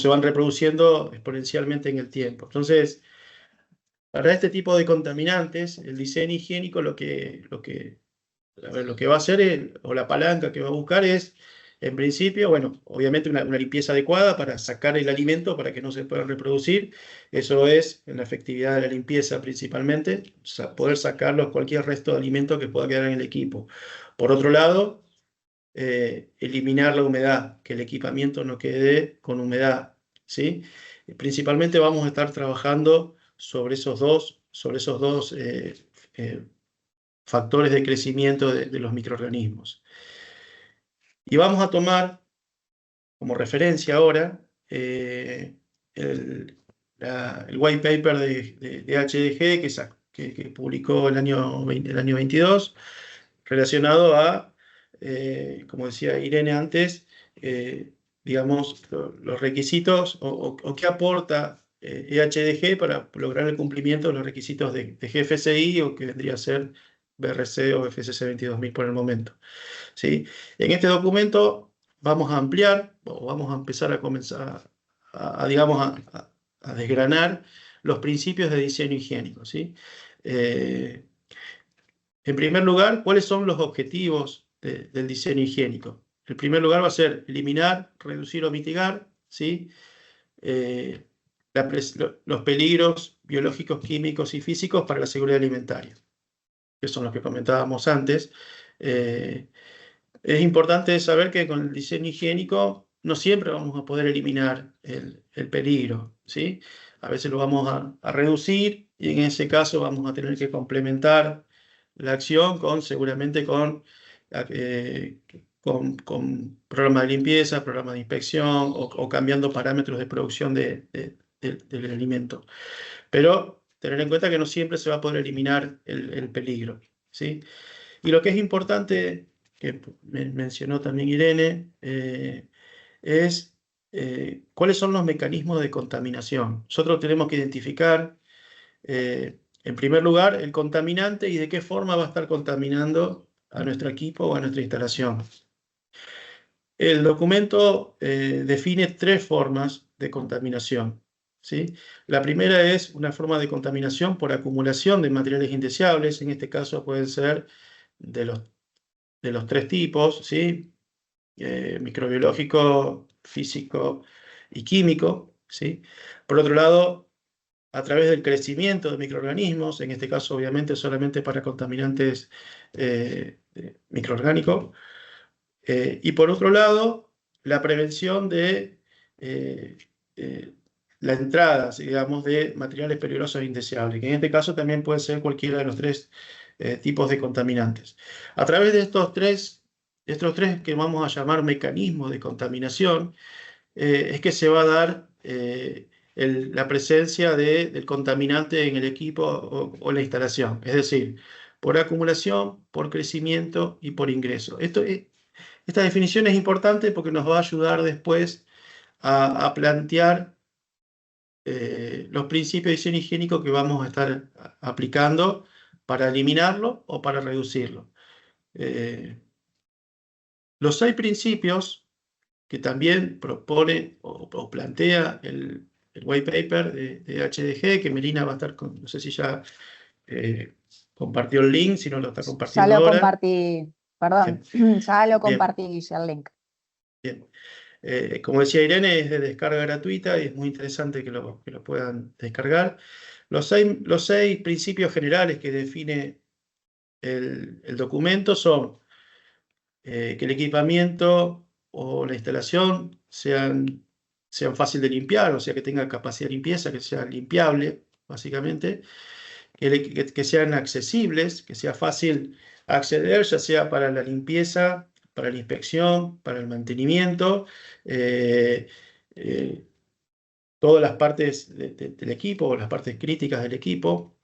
van reproduciendo exponencialmente en el tiempo. Entonces, para este tipo de contaminantes, el diseño higiénico lo que va a hacer, o la palanca que va a buscar es, en principio, bueno, obviamente una limpieza adecuada para sacar el alimento para que no se pueda reproducir. Eso es en la efectividad de la limpieza principalmente, poder sacarlos cualquier resto de alimento que pueda quedar en el equipo. Por otro lado, eliminar la humedad, que el equipamiento no quede con humedad, ¿sí? Principalmente vamos a estar trabajando sobre esos dos factores de crecimiento de los microorganismos. Y vamos a tomar como referencia ahora el white paper de HDG que publicó el año 22, relacionado a, como decía Irene antes, digamos, los requisitos o qué aporta EHDG para lograr el cumplimiento de los requisitos de GFCI o que vendría a ser BRC o FSC 22000 por el momento, ¿sí? En este documento vamos a ampliar o vamos a empezar a comenzar digamos, a desgranar los principios de diseño higiénico, ¿sí? En primer lugar, ¿cuáles son los objetivos del diseño higiénico? En primer lugar va a ser eliminar, reducir o mitigar, ¿sí? Los peligros biológicos, químicos y físicos para la seguridad alimentaria, que son los que comentábamos antes. Es importante saber que con el diseño higiénico no siempre vamos a poder eliminar el peligro, ¿sí? A veces lo vamos a reducir y en ese caso vamos a tener que complementar la acción seguramente con programas de limpieza, programas de inspección o cambiando parámetros de producción del alimento. Pero tener en cuenta que no siempre se va a poder eliminar el peligro, ¿sí? Y lo que es importante, que mencionó también Irene, es cuáles son los mecanismos de contaminación. Nosotros tenemos que identificar, en primer lugar, el contaminante y de qué forma va a estar contaminando a nuestro equipo o a nuestra instalación. El documento define 3 formas de contaminación, ¿sí? La primera es una forma de contaminación por acumulación de materiales indeseables. En este caso pueden ser de los 3 tipos, ¿sí? Microbiológico, físico y químico, ¿sí? Por otro lado, a través del crecimiento de microorganismos, en este caso obviamente solamente para contaminantes microorgánicos, y por otro lado, la prevención de la entrada, digamos, de materiales peligrosos e indeseables, que en este caso también puede ser cualquiera de los 3 tipos de contaminantes. A través de estos tres que vamos a llamar mecanismos de contaminación, es que se va a dar la presencia del contaminante en el equipo o la instalación, es decir, por acumulación, por crecimiento y por ingreso. Esta definición es importante porque nos va a ayudar después a plantear los principios de diseño higiénico que vamos a estar aplicando para eliminarlo o para reducirlo. Los 6 principios que también propone o plantea el white paper de HDG, que Melina va a estar no sé si ya compartió el link, si no lo está compartiendo Ya lo ahora. compartí, perdón, ya lo compartí, Guille, el link. Bien. Como decía Irene, es de descarga gratuita y es muy interesante que lo puedan descargar. Los seis principios generales que define el documento son que el equipamiento o la instalación sean fácil de limpiar, o sea, que tenga capacidad de limpieza, que sea limpiable, básicamente, que sean accesibles, que sea fácil acceder, ya sea para la limpieza, para la inspección, para el mantenimiento, todas las partes del equipo o las partes críticas del equipo.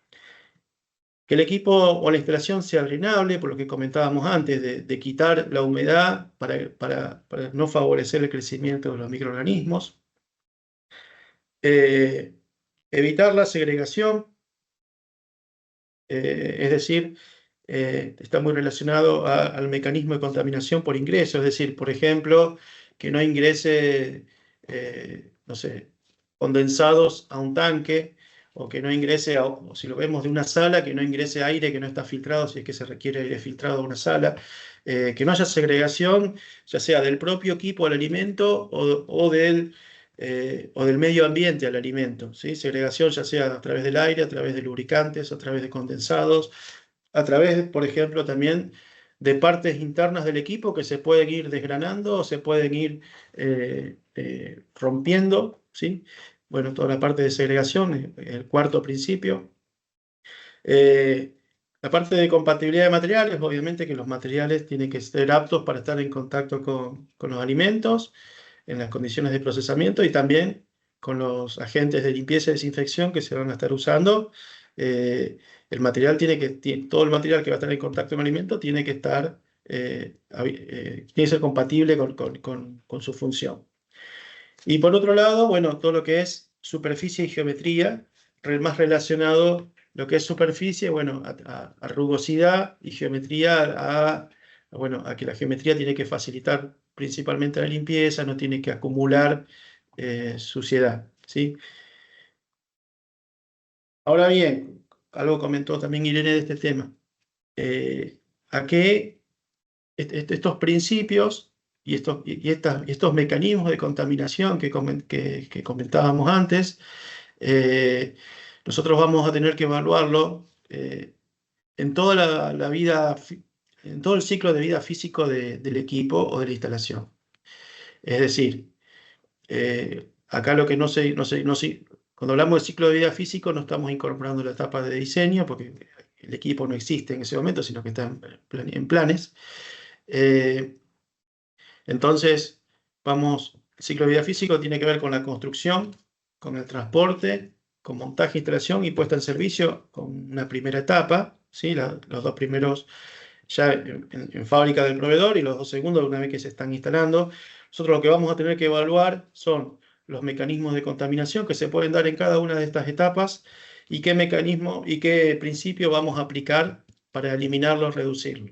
Que el equipo o la instalación sea drenable, por lo que comentábamos antes, de quitar la humedad para no favorecer el crecimiento de los microorganismos. Evitar la segregación, es decir, está muy relacionado al mecanismo de contaminación por ingreso, es decir, por ejemplo, que no ingrese, no sé, condensados a un tanque, o que no ingrese, o si lo vemos de una sala, que no ingrese aire que no está filtrado, si es que se requiere aire filtrado a una sala, que no haya segregación, ya sea del propio equipo al alimento o del medio ambiente al alimento, ¿sí? Segregación ya sea a través del aire, a través de lubricantes, a través de condensados, a través, por ejemplo, también de partes internas del equipo que se pueden ir desgranando o se pueden ir rompiendo, ¿sí? Bueno, toda la parte de segregación, el cuarto principio. La parte de compatibilidad de materiales, obviamente que los materiales tienen que ser aptos para estar en contacto con los alimentos, en las condiciones de procesamiento y también con los agentes de limpieza y desinfección que se van a estar usando. El material todo el material que va a estar en contacto con el alimento tiene que estar, tiene que ser compatible con su función. Y por otro lado, bueno, todo lo que es superficie y geometría, más relacionado lo que es superficie, bueno, a rugosidad y geometría, bueno, a que la geometría tiene que facilitar principalmente la limpieza, no tiene que acumular suciedad, ¿sí? Ahora bien, algo comentó también Irene de este tema, a qué estos principios y estos mecanismos de contaminación que comentábamos antes, nosotros vamos a tener que evaluarlo en toda la vida, en todo el ciclo de vida físico del equipo o de la instalación. Es decir, acá lo que cuando hablamos de ciclo de vida físico no estamos incorporando la etapa de diseño porque el equipo no existe en ese momento, sino que está en planes. Entonces, el ciclo de vida físico tiene que ver con la construcción, con el transporte, con montaje, instalación y puesta en servicio, con una primera etapa, ¿sí? Los 2 primeros ya en fábrica del proveedor y los 2 segundos una vez que se están instalando. Nosotros lo que vamos a tener que evaluar son los mecanismos de contaminación que se pueden dar en cada una de estas etapas y qué mecanismo y qué principio vamos a aplicar para eliminarlo, reducirlo.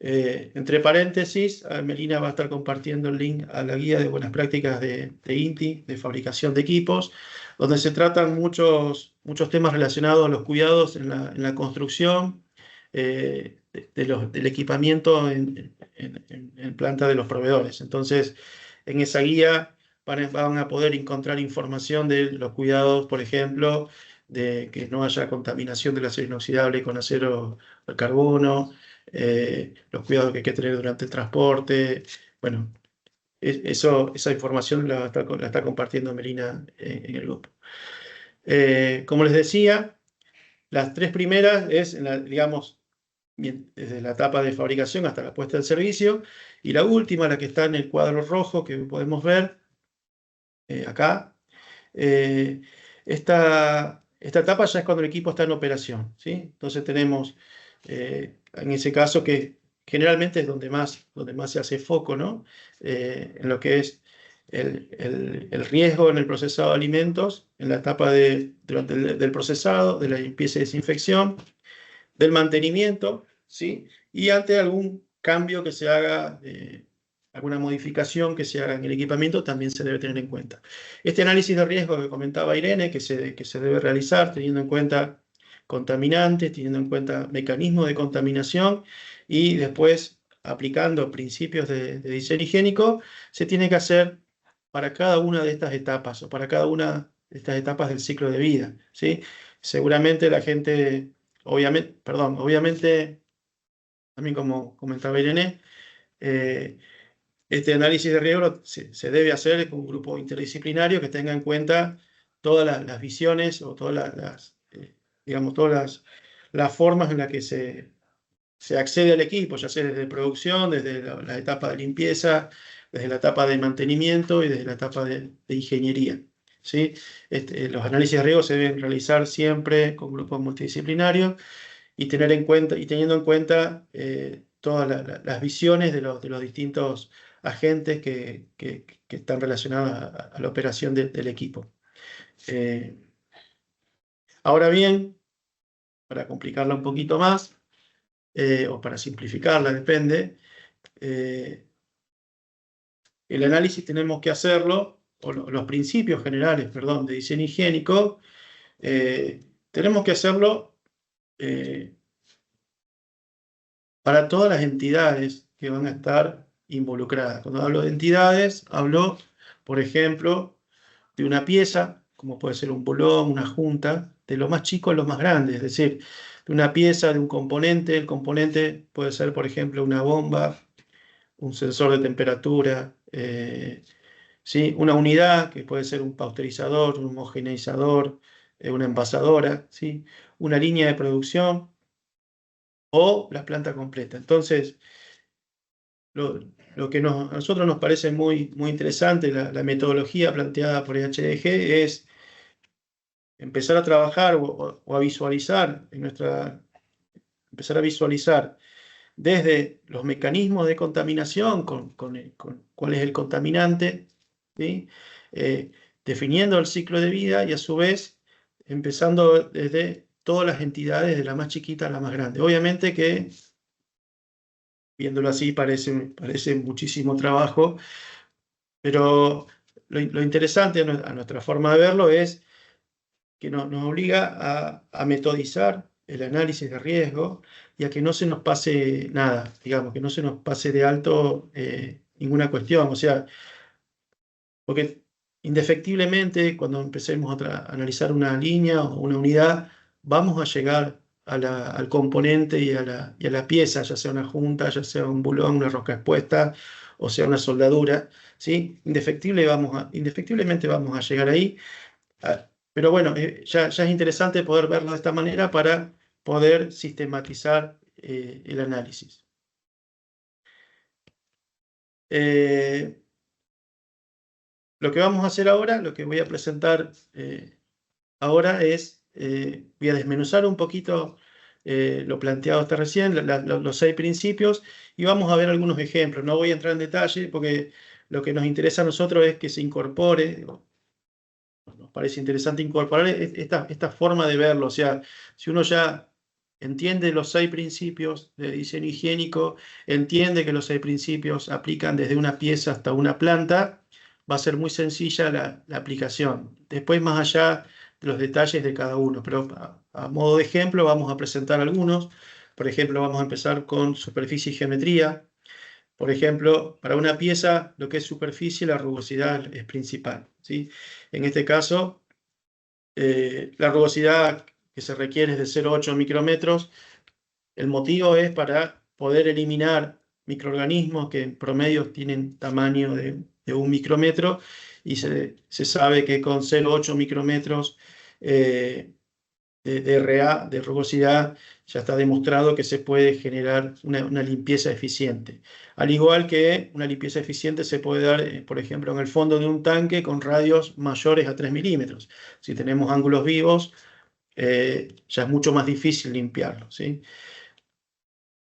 Entre paréntesis, Melina va a estar compartiendo el link a la guía de buenas prácticas de INTI, de fabricación de equipos, donde se tratan muchos temas relacionados a los cuidados en la construcción del equipamiento en planta de los proveedores. Entonces, en esa guía van a poder encontrar información de los cuidados, por ejemplo, de que no haya contaminación del acero inoxidable con acero al carbono, los cuidados que hay que tener durante el transporte. Bueno, esa información la está compartiendo Melina en el grupo. Como les decía, las 3 primeras es, digamos, desde la etapa de fabricación hasta la puesta en servicio, y la última, la que está en el cuadro rojo que podemos ver acá, esta etapa ya es cuando el equipo está en operación, ¿sí? Entonces tenemos, en ese caso, que generalmente es donde más se hace foco, ¿no? En lo que es el riesgo en el procesado de alimentos, en la etapa del procesado, de la limpieza y desinfección, del mantenimiento, ¿sí? Y ante algún cambio que se haga, alguna modificación que se haga en el equipamiento, también se debe tener en cuenta. Este análisis de riesgo que comentaba Irene, que se debe realizar teniendo en cuenta contaminantes, teniendo en cuenta mecanismos de contaminación y después aplicando principios de diseño higiénico, se tiene que hacer para cada una de estas etapas o para cada una de estas etapas del ciclo de vida, ¿sí? Seguramente la gente, obviamente, también como comentaba Irene, este análisis de riesgo se debe hacer con un grupo interdisciplinario que tenga en cuenta todas las visiones o todas digamos, todas las formas en las que se accede al equipo, ya sea desde producción, desde la etapa de limpieza, desde la etapa de mantenimiento y desde la etapa de ingeniería, ¿sí? Los análisis de riesgo se deben realizar siempre con grupos multidisciplinarios y teniendo en cuenta todas las visiones de los distintos agentes que están relacionados a la operación del equipo. Ahora bien, para complicarla un poquito más, o para simplificarla, depende, el análisis tenemos que hacerlo, o los principios generales, perdón, de diseño higiénico, tenemos que hacerlo para todas las entidades que van a estar involucradas. Cuando hablo de entidades, hablo, por ejemplo, de una pieza, como puede ser un bolón, una junta, de lo más chico a lo más grande, es decir, de una pieza, de un componente. El componente puede ser, por ejemplo, una bomba, un sensor de temperatura, ¿sí? Una unidad, que puede ser un pasteurizador, un homogeneizador, una envasadora, ¿sí? Una línea de producción o la planta completa. Entonces, lo que a nosotros nos parece muy interesante, la metodología planteada por EHDG, es empezar a trabajar o a visualizar empezar a visualizar desde los mecanismos de contaminación, con cuál es el contaminante, ¿sí? Definiendo el ciclo de vida y a su vez empezando desde todas las entidades, de la más chiquita a la más grande. Obviamente que, viéndolo así, parece muchísimo trabajo, pero lo interesante a nuestra forma de verlo es que nos obliga a metodizar el análisis de riesgo y a que no se nos pase nada, digamos, que no se nos pase de alto ninguna cuestión. O sea, porque indefectiblemente cuando empecemos a analizar una línea o una unidad, vamos a llegar al componente y a la pieza, ya sea una junta, ya sea un bulón, una rosca expuesta, o sea una soldadura, ¿sí? Indefectiblemente vamos a llegar ahí. Pero bueno, ya es interesante poder verlo de esta manera para poder sistematizar el análisis. Lo que vamos a hacer ahora, lo que voy a presentar ahora es, voy a desmenuzar un poquito lo planteado hasta recién, los 6 principios, y vamos a ver algunos ejemplos. No voy a entrar en detalle porque lo que nos interesa a nosotros es que se incorpore. Nos parece interesante incorporar esta forma de verlo. O sea, si uno ya entiende los 6 principios de diseño higiénico, entiende que los 6 principios aplican desde una pieza hasta una planta, va a ser muy sencilla la aplicación. Después, más allá de los detalles de cada uno, pero a modo de ejemplo vamos a presentar algunos. Por ejemplo, vamos a empezar con superficie y geometría. Por ejemplo, para una pieza, lo que es superficie, la rugosidad es principal, ¿sí? En este caso, la rugosidad que se requiere es de 0,8 micrómetros. El motivo es para poder eliminar microorganismos que en promedio tienen tamaño de 1 micrómetro, y se sabe que con 0,8 micrómetros de RA, de rugosidad, ya está demostrado que se puede generar una limpieza eficiente. Al igual que una limpieza eficiente se puede dar, por ejemplo, en el fondo de un tanque con radios mayores a 3 milímetros. Si tenemos ángulos vivos, ya es mucho más difícil limpiarlo, ¿sí?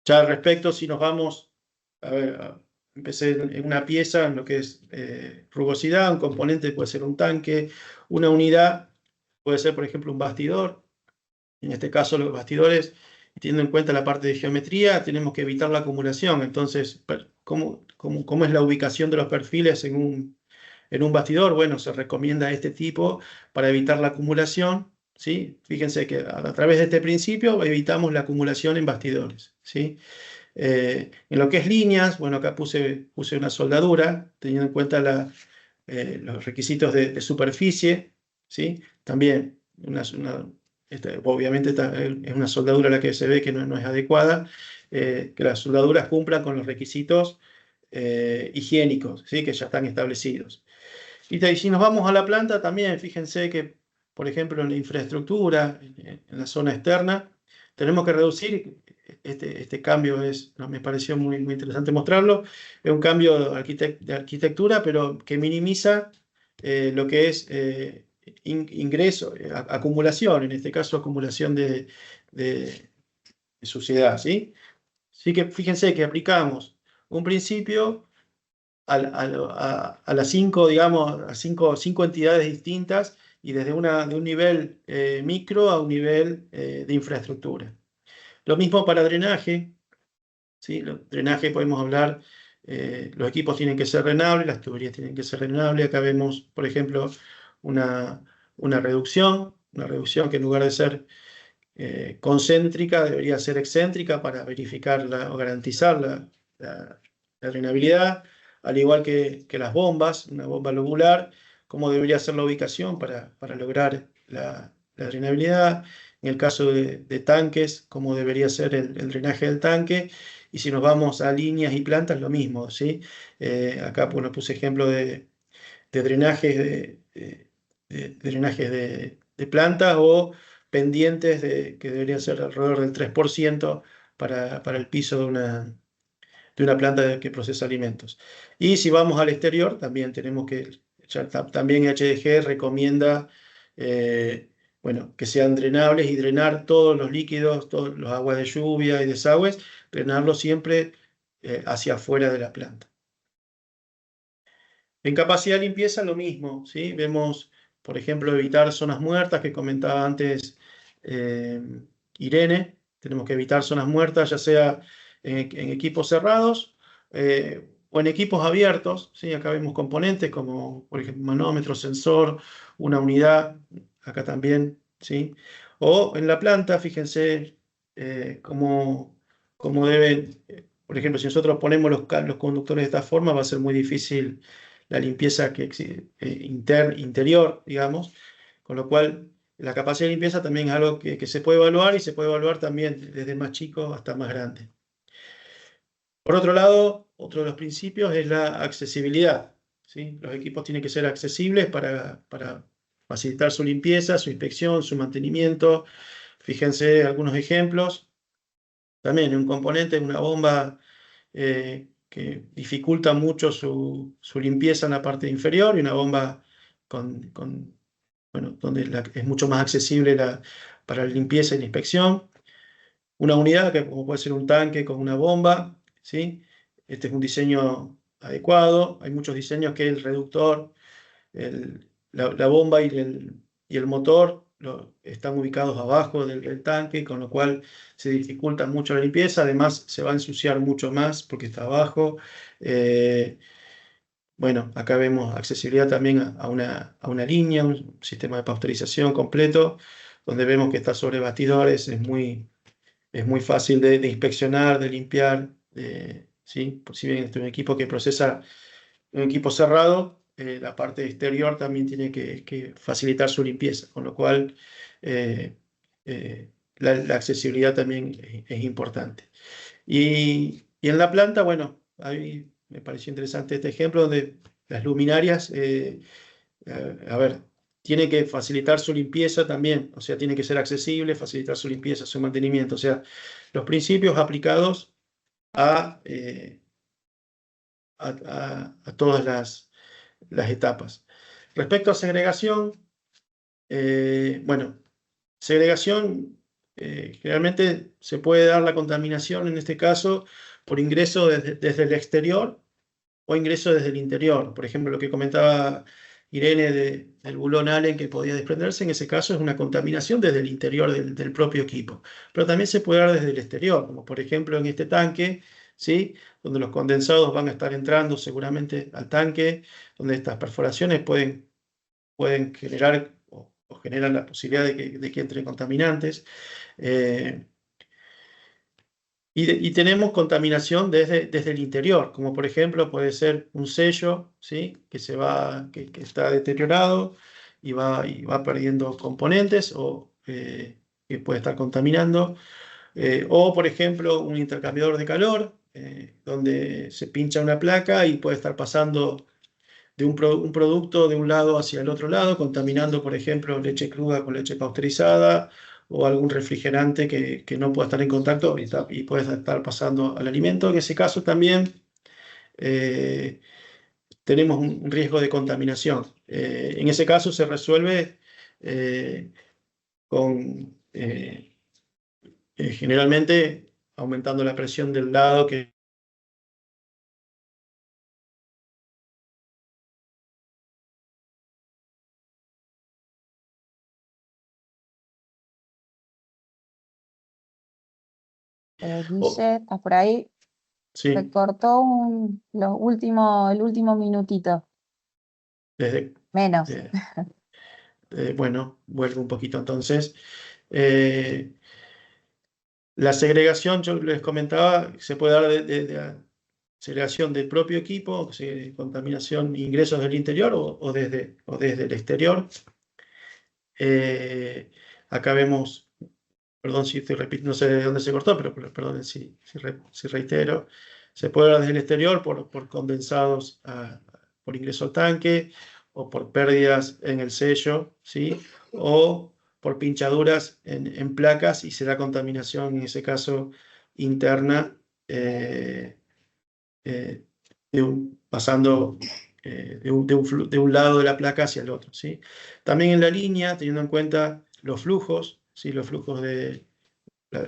Ya al respecto, si nos vamos empecé en una pieza, en lo que es rugosidad, un componente puede ser un tanque, una unidad puede ser, por ejemplo, un bastidor. En este caso, los bastidores, teniendo en cuenta la parte de geometría, tenemos que evitar la acumulación. Entonces, ¿cómo es la ubicación de los perfiles en un bastidor? Bueno, se recomienda este tipo para evitar la acumulación, ¿sí? Fíjense que a través de este principio evitamos la acumulación en bastidores, ¿sí? En lo que es líneas, bueno, acá puse una soldadura, teniendo en cuenta los requisitos de superficie, ¿sí? También, obviamente es una soldadura la que se ve que no es adecuada, que las soldaduras cumplan con los requisitos higiénicos, ¿sí? Que ya están establecidos. Y si nos vamos a la planta, también fíjense que, por ejemplo, en la infraestructura, en la zona externa, tenemos que reducir. Este cambio me pareció muy interesante mostrarlo. Es un cambio de arquitectura, pero que minimiza lo que es ingreso, acumulación, en este caso acumulación de suciedad, ¿sí? Así que fíjense que aplicamos un principio a las cinco, digamos, a cinco entidades distintas y desde de un nivel micro a un nivel de infraestructura. Lo mismo para drenaje, ¿sí? Drenaje podemos hablar, los equipos tienen que ser drenables, las tuberías tienen que ser drenables. Acá vemos, por ejemplo, una reducción que en lugar de ser concéntrica debería ser excéntrica para verificar o garantizar la drenabilidad, al igual que las bombas, una bomba lobular, cómo debería ser la ubicación para lograr la drenabilidad. En el caso de tanques, cómo debería ser el drenaje del tanque. Y si nos vamos a líneas y plantas, lo mismo, ¿sí? Acá puse ejemplo de drenajes de plantas o pendientes que deberían ser alrededor del 3% para el piso de una planta que procesa alimentos. Y si vamos al exterior, también tenemos también HDG recomienda bueno, que sean drenables y drenar todos los líquidos, todas las aguas de lluvia y desagües, drenarlos siempre hacia afuera de la planta. En capacidad de limpieza lo mismo, ¿sí? Vemos, por ejemplo, evitar zonas muertas que comentaba antes Irene. Tenemos que evitar zonas muertas, ya sea en equipos cerrados o en equipos abiertos, ¿sí? Acá vemos componentes como, por ejemplo, manómetro, sensor, una unidad, acá también, ¿sí? O en la planta, fíjense cómo deben, por ejemplo, si nosotros ponemos los conductores de esta forma, va a ser muy difícil la limpieza interior, digamos, con lo cual la capacidad de limpieza también es algo que se puede evaluar y se puede evaluar también desde más chico hasta más grande. Por otro lado, otro de los principios es la accesibilidad, ¿sí? Los equipos tienen que ser accesibles para facilitar su limpieza, su inspección, su mantenimiento. Fíjense algunos ejemplos. También un componente, una bomba que dificulta mucho su limpieza en la parte inferior, y una bomba bueno, donde es mucho más accesible para la limpieza y la inspección. Una unidad que como puede ser un tanque con una bomba, ¿sí? Este es un diseño adecuado. Hay muchos diseños que el reductor, la bomba y el motor están ubicados abajo del tanque, con lo cual se dificulta mucho la limpieza. Además, se va a ensuciar mucho más porque está abajo. Bueno, acá vemos accesibilidad también a una línea, un sistema de pasteurización completo, donde vemos que está sobre bastidores. Es muy fácil de inspeccionar, de limpiar, ¿sí? Si bien este es un equipo que procesa, un equipo cerrado, la parte exterior también tiene que facilitar su limpieza, con lo cual la accesibilidad también es importante. Y en la planta, bueno, ahí me pareció interesante este ejemplo donde las luminarias, a ver, tiene que facilitar su limpieza también, o sea, tiene que ser accesible, facilitar su limpieza, su mantenimiento, o sea, los principios aplicados a todas las etapas. Respecto a segregación, bueno, segregación, generalmente se puede dar la contaminación, en este caso, por ingreso desde el exterior, o ingreso desde el interior. Por ejemplo, lo que comentaba Irene del bulón Allen que podía desprenderse, en ese caso es una contaminación desde el interior del propio equipo. Pero también se puede dar desde el exterior, como por ejemplo en este tanque, ¿sí? Donde los condensados van a estar entrando seguramente al tanque, donde estas perforaciones pueden generar o generan la posibilidad de que entren contaminantes. Y tenemos contaminación desde el interior, como por ejemplo puede ser un sello, ¿sí? que está deteriorado y va perdiendo componentes o que puede estar contaminando. O por ejemplo un intercambiador de calor, donde se pincha una placa y puede estar pasando de un producto de un lado hacia el otro lado, contaminando, por ejemplo, leche cruda con leche pasteurizada o algún refrigerante que no pueda estar en contacto y puede estar pasando al alimento. En ese caso también tenemos un riesgo de contaminación. En ese caso se resuelve con generalmente aumentando la presión del lado que Guille, ¿estás por ahí? Se sí, cortó el último minutito, desde, menos. bueno, vuelvo un poquito entonces. La segregación, yo les comentaba, se puede dar de la segregación del propio equipo, contaminación, ingresos del interior o desde el exterior. Acá vemos, perdón si estoy repitiendo, no sé de dónde se cortó, pero perdón si reitero, se puede dar desde el exterior por condensados por ingreso al tanque o por pérdidas en el sello, ¿sí? O por pinchaduras en placas y se da contaminación, en ese caso interna, pasando de un lado de la placa hacia el otro, ¿sí? También en la línea, teniendo en cuenta los flujos, ¿sí? Los flujos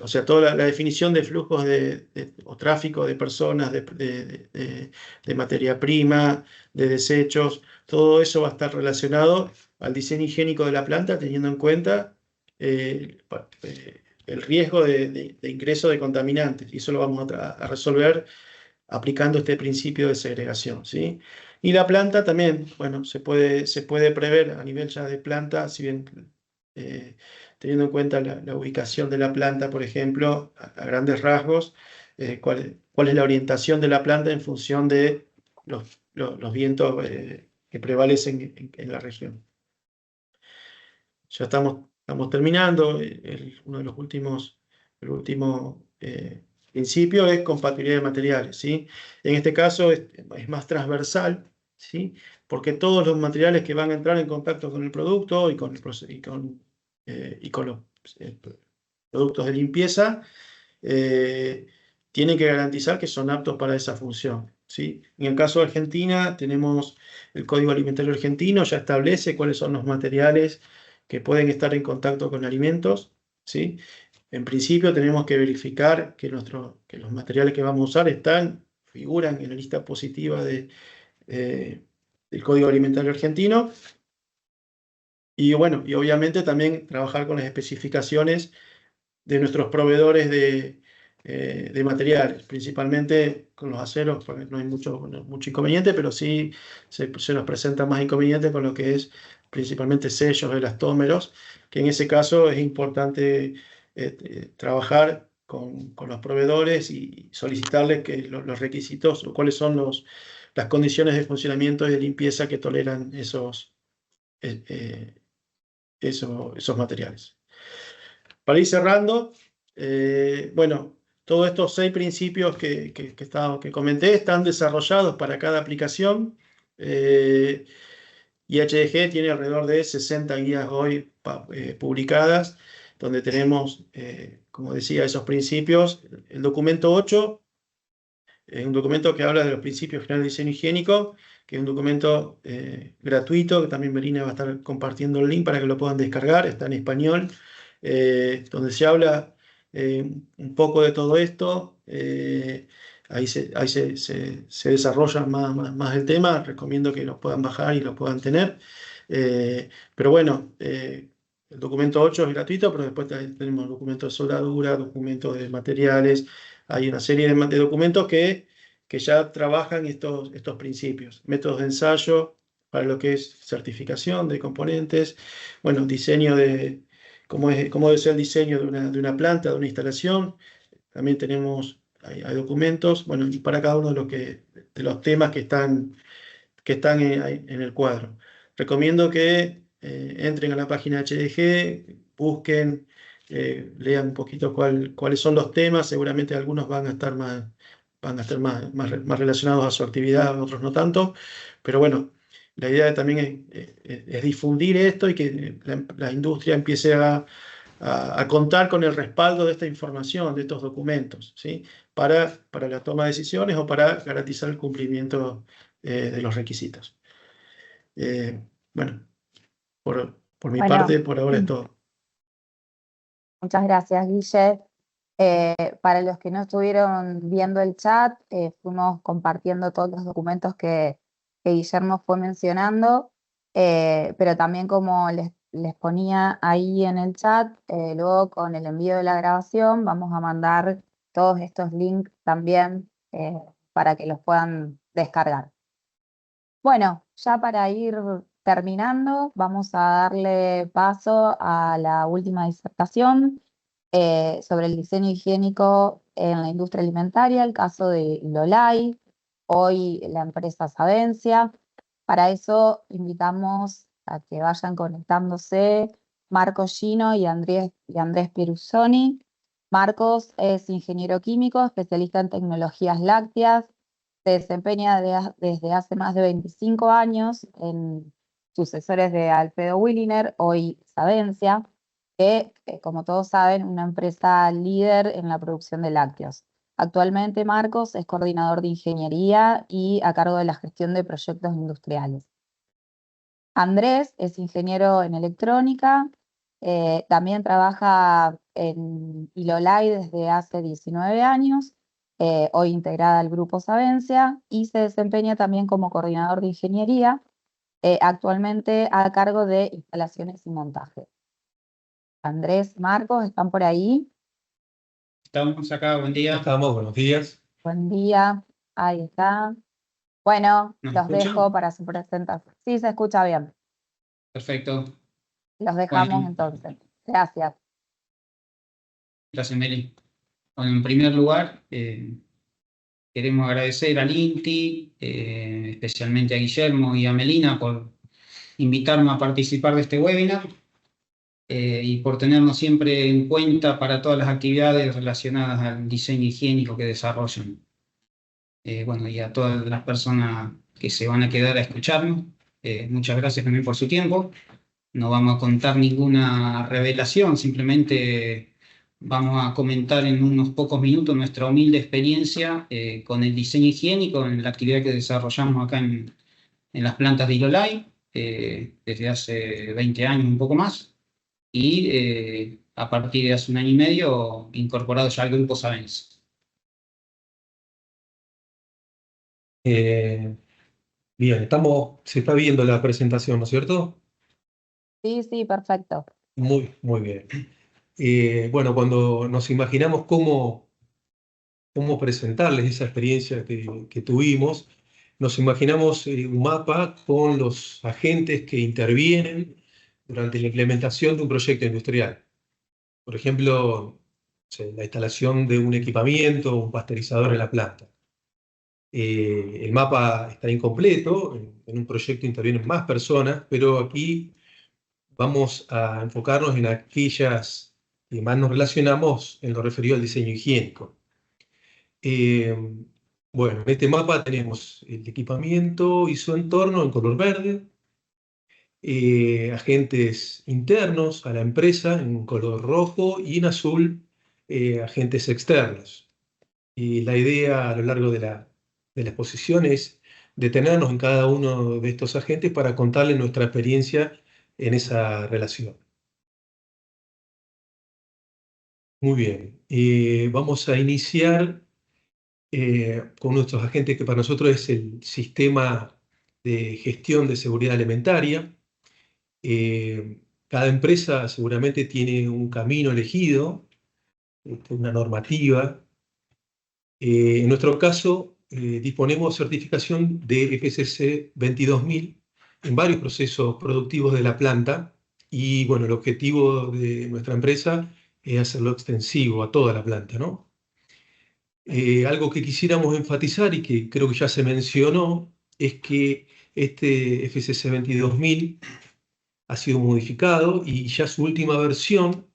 o sea, toda la definición de flujos o tráfico de personas, de materia prima, de desechos, todo eso va a estar relacionado al diseño higiénico de la planta, teniendo en cuenta el riesgo de ingreso de contaminantes. Y eso lo vamos a resolver aplicando este principio de segregación, ¿sí? Y la planta también, bueno, se puede prever a nivel ya de planta, si bien teniendo en cuenta la ubicación de la planta, por ejemplo, a grandes rasgos, cuál es la orientación de la planta en función de los vientos que prevalecen en la región. Ya estamos terminando, uno de los últimos, el último principio es compatibilidad de materiales, ¿sí? En este caso es más transversal, ¿sí? Porque todos los materiales que van a entrar en contacto con el producto y con los productos de limpieza tienen que garantizar que son aptos para esa función, ¿sí? En el caso de Argentina tenemos el Código Alimentario Argentino, ya establece cuáles son los materiales que pueden estar en contacto con alimentos, ¿sí? En principio tenemos que verificar que los materiales que vamos a usar figuran en la lista positiva del Código Alimentario Argentino. Y bueno, y obviamente también trabajar con las especificaciones de nuestros proveedores de materiales, principalmente con los aceros, porque no hay mucho inconveniente, pero sí se nos presenta más inconveniente con lo que es principalmente sellos, elastómeros, que en ese caso es importante trabajar con los proveedores y solicitarles que los requisitos o cuáles son las condiciones de funcionamiento y de limpieza que toleran esos materiales. Para ir cerrando, bueno, todos estos 6 principios que comenté están desarrollados para cada aplicación. IHDG tiene alrededor de 60 guías hoy publicadas, donde tenemos, como decía, esos principios. El documento 8 es un documento que habla de los principios generales de diseño higiénico, que es un documento gratuito, que también Melina va a estar compartiendo el link para que lo puedan descargar, está en español, donde se habla un poco de todo esto. ahí se desarrolla más el tema. Recomiendo que lo puedan bajar y lo puedan tener. Pero bueno, el documento 8 es gratuito, pero después tenemos documentos de soldadura, documentos de materiales. Hay una serie de documentos que ya trabajan estos principios. Métodos de ensayo para lo que es certificación de componentes, bueno, diseño de cómo debe ser el diseño de una planta, de una instalación. También hay documentos, bueno, y para cada uno de los temas que están en el cuadro. Recomiendo que entren a la página HDG, busquen, lean un poquito cuáles son los temas. Seguramente algunos van a estar más relacionados a su actividad, otros no tanto. Pero bueno, la idea también es difundir esto y que la industria empiece a contar con el respaldo de esta información, de estos documentos, ¿sí? Para la toma de decisiones o para garantizar el cumplimiento de los requisitos. Bueno, por mi parte, por ahora es todo. Muchas gracias, Guille. Para los que no estuvieron viendo el chat, fuimos compartiendo todos los documentos que Guillermo fue mencionando, pero también como les ponía ahí en el chat, luego con el envío de la grabación vamos a mandar todos estos links también para que los puedan descargar. Bueno, ya para ir terminando, vamos a darle paso a la última disertación sobre el diseño higiénico en la industria alimentaria, el caso de Lolay, hoy la empresa Savencia. Para eso invitamos a que vayan conectándose Marcos Gino y Andrés Pieruzzoni. Marcos es ingeniero químico, especialista en tecnologías lácteas. Se desempeña desde hace más de 25 años en sucesores de Alfredo Williner, hoy Savencia, que, como todos saben, una empresa líder en la producción de lácteos. Actualmente Marcos es coordinador de ingeniería y a cargo de la gestión de proyectos industriales. Andrés es ingeniero en electrónica, también trabaja en Ilolay desde hace 19 años, hoy integrada al grupo Savencia, y se desempeña también como coordinador de ingeniería, actualmente a cargo de instalaciones y montaje. Andrés, Marcos, ¿están por ahí? Estamos acá, buen día. Estamos, buenos días. Buen día, ahí está. Bueno, ¿Nos los escuchan? dejo para su presentación. Sí, se escucha bien. Perfecto. Los dejamos Bueno. entonces. Gracias. Gracias, Meli. Bueno, en primer lugar, queremos agradecer al INTI, especialmente a Guillermo y a Melina por invitarme a participar de este webinar y por tenernos siempre en cuenta para todas las actividades relacionadas al diseño higiénico que desarrollan. Bueno, y a todas las personas que se van a quedar a escucharnos, muchas gracias también por su tiempo. No vamos a contar ninguna revelación, simplemente vamos a comentar en unos pocos minutos nuestra humilde experiencia con el diseño higiénico en la actividad que desarrollamos acá en las plantas de Ilolay desde hace 20 años, un poco más, y a partir de hace un año y medio incorporado ya al grupo Savencia. Bien, se está viendo la presentación, ¿no es cierto? Sí, perfecto. Muy bien. Bueno, cuando nos imaginamos cómo presentarles esa experiencia que tuvimos, nos imaginamos un mapa con los agentes que intervienen durante la implementación de un proyecto industrial. Por ejemplo, la instalación de un equipamiento, un pasteurizador en la planta. El mapa está incompleto, en un proyecto intervienen más personas, pero aquí vamos a enfocarnos en aquellas que más nos relacionamos en lo referido al diseño higiénico. Bueno, en este mapa tenemos el equipamiento y su entorno en color verde, agentes internos a la empresa en color rojo y en azul agentes externos. Y la idea a lo largo de la exposición es detenernos en cada uno de estos agentes para contarles nuestra experiencia en esa relación. Muy bien, vamos a iniciar con nuestros agentes, que para nosotros es el sistema de gestión de seguridad alimentaria. Cada empresa seguramente tiene un camino elegido, una normativa. En nuestro caso, disponemos de certificación de FSC 22000 en varios procesos productivos de la planta, y bueno, el objetivo de nuestra empresa es hacerlo extensivo a toda la planta, ¿no? Algo que quisiéramos enfatizar y que creo que ya se mencionó es que este FSC 22000 ha sido modificado y ya su última versión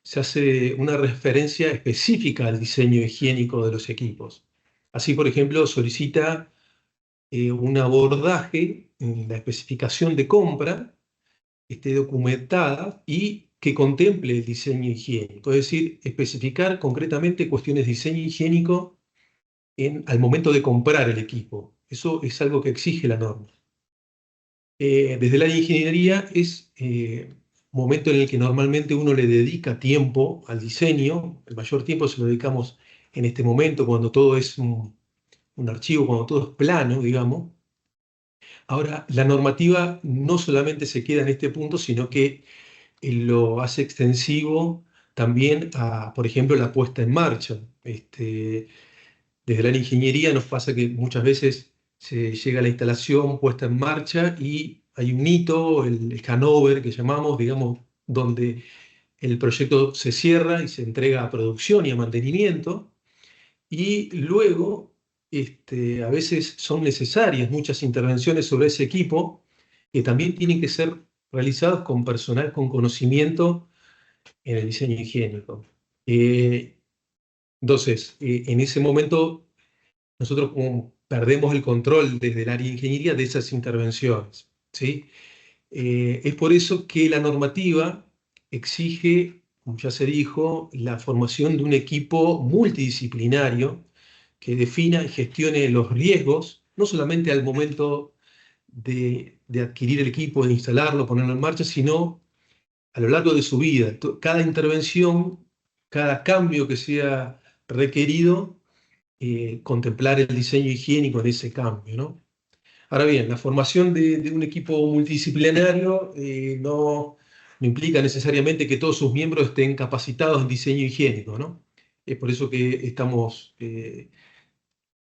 se hace una referencia específica al diseño higiénico de los equipos. Así, por ejemplo, solicita un abordaje en la especificación de compra, esté documentada y que contemple el diseño higiénico, es decir, especificar concretamente cuestiones de diseño higiénico al momento de comprar el equipo. Eso es algo que exige la norma. Desde el área de ingeniería es momento en el que normalmente uno le dedica tiempo al diseño. El mayor tiempo se lo dedicamos en este momento, cuando todo es un archivo, cuando todo es plano, digamos. Ahora, la normativa no solamente se queda en este punto, sino que lo hace extensivo también a, por ejemplo, la puesta en marcha. Desde la ingeniería nos pasa que muchas veces se llega a la instalación puesta en marcha y hay un hito, el handover que llamamos, digamos, donde el proyecto se cierra y se entrega a producción y a mantenimiento, y luego a veces son necesarias muchas intervenciones sobre ese equipo que también tienen que ser realizadas con personal con conocimiento en el diseño higiénico. Entonces, en ese momento nosotros perdemos el control desde el área de ingeniería de esas intervenciones, ¿sí? Es por eso que la normativa exige, como ya se dijo, la formación de un equipo multidisciplinario que defina y gestione los riesgos, no solamente al momento de adquirir el equipo, de instalarlo, ponerlo en marcha, sino a lo largo de su vida. Cada intervención, cada cambio que sea requerido, contemplar el diseño higiénico en ese cambio, ¿no? Ahora bien, la formación de un equipo multidisciplinario no implica necesariamente que todos sus miembros estén capacitados en diseño higiénico, ¿no? Es por eso que estamos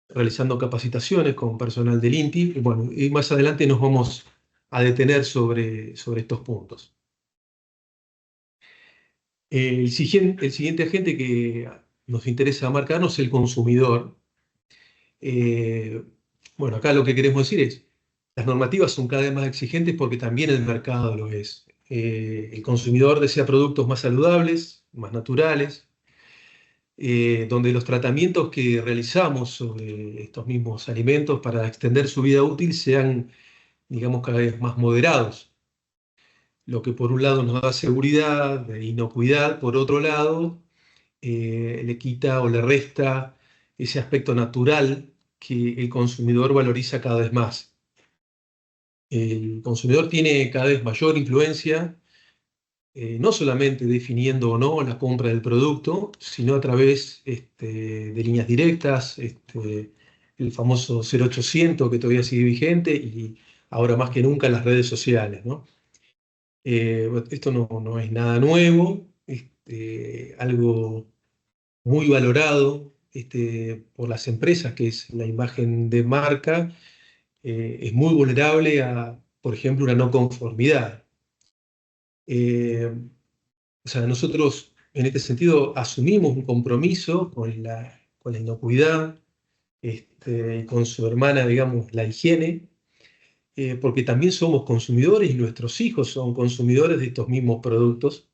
realizando capacitaciones con personal del INTI, y bueno, y más adelante nos vamos a detener sobre estos puntos. El siguiente agente que nos interesa marcarnos es el consumidor. Bueno, acá lo que queremos decir es, las normativas son cada vez más exigentes porque también el mercado lo es. El consumidor desea productos más saludables, más naturales, donde los tratamientos que realizamos sobre estos mismos alimentos para extender su vida útil sean, digamos, cada vez más moderados. Lo que por un lado nos da seguridad e inocuidad, por otro lado le quita o le resta ese aspecto natural que el consumidor valoriza cada vez más. El consumidor tiene cada vez mayor influencia, no solamente definiendo o no la compra del producto, sino a través de líneas directas, el famoso 0800 que todavía sigue vigente, y ahora más que nunca las redes sociales, ¿no? Esto no es nada nuevo, algo muy valorado por las empresas, que es la imagen de marca. Es muy vulnerable a, por ejemplo, una no conformidad. O sea, nosotros en este sentido asumimos un compromiso con la inocuidad, y con su hermana, digamos, la higiene, porque también somos consumidores y nuestros hijos son consumidores de estos mismos productos,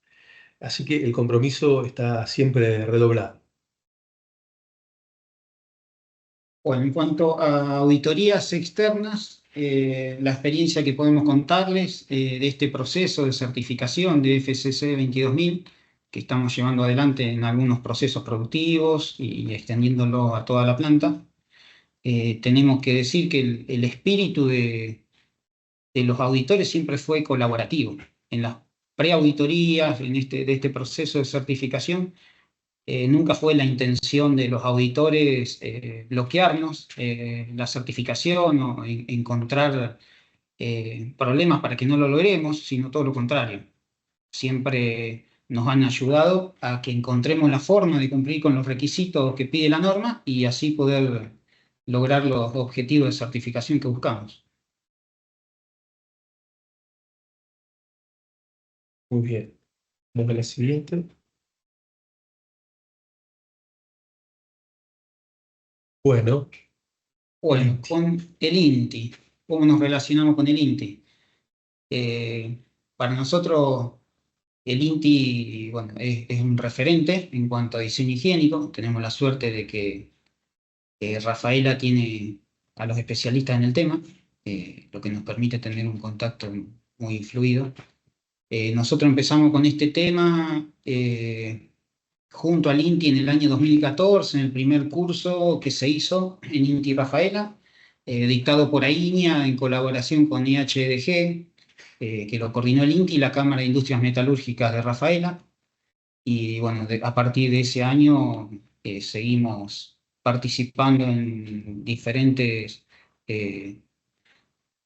así que el compromiso está siempre redoblado. Bueno, en cuanto a auditorías externas, la experiencia que podemos contarles de este proceso de certificación de FSC 22000 que estamos llevando adelante en algunos procesos productivos y extendiéndolo a toda la planta, tenemos que decir que el espíritu de los auditores siempre fue colaborativo. En las preauditorías, de este proceso de certificación, Nunca fue la intención de los auditores bloquearnos la certificación o encontrar problemas para que no lo logremos, sino todo lo contrario. Siempre nos han ayudado a que encontremos la forma de cumplir con los requisitos que pide la norma y así poder lograr los objetivos de certificación que buscamos. Muy bien. Vamos a la siguiente. Bueno, Bueno, con el INTI, ¿cómo nos relacionamos con el INTI? Para nosotros el INTI, bueno, es un referente en cuanto a diseño higiénico. Tenemos la suerte de que Rafaela tiene a los especialistas en el tema, lo que nos permite tener un contacto muy fluido. Nosotros empezamos con este tema junto al INTI en el año 2014, en el primer curso que se hizo en INTI Rafaela, dictado por AINIA en colaboración con EHDG, que lo coordinó el INTI y la Cámara de Industrias Metalúrgicas de Rafaela. Y bueno, a partir de ese año seguimos participando en diferentes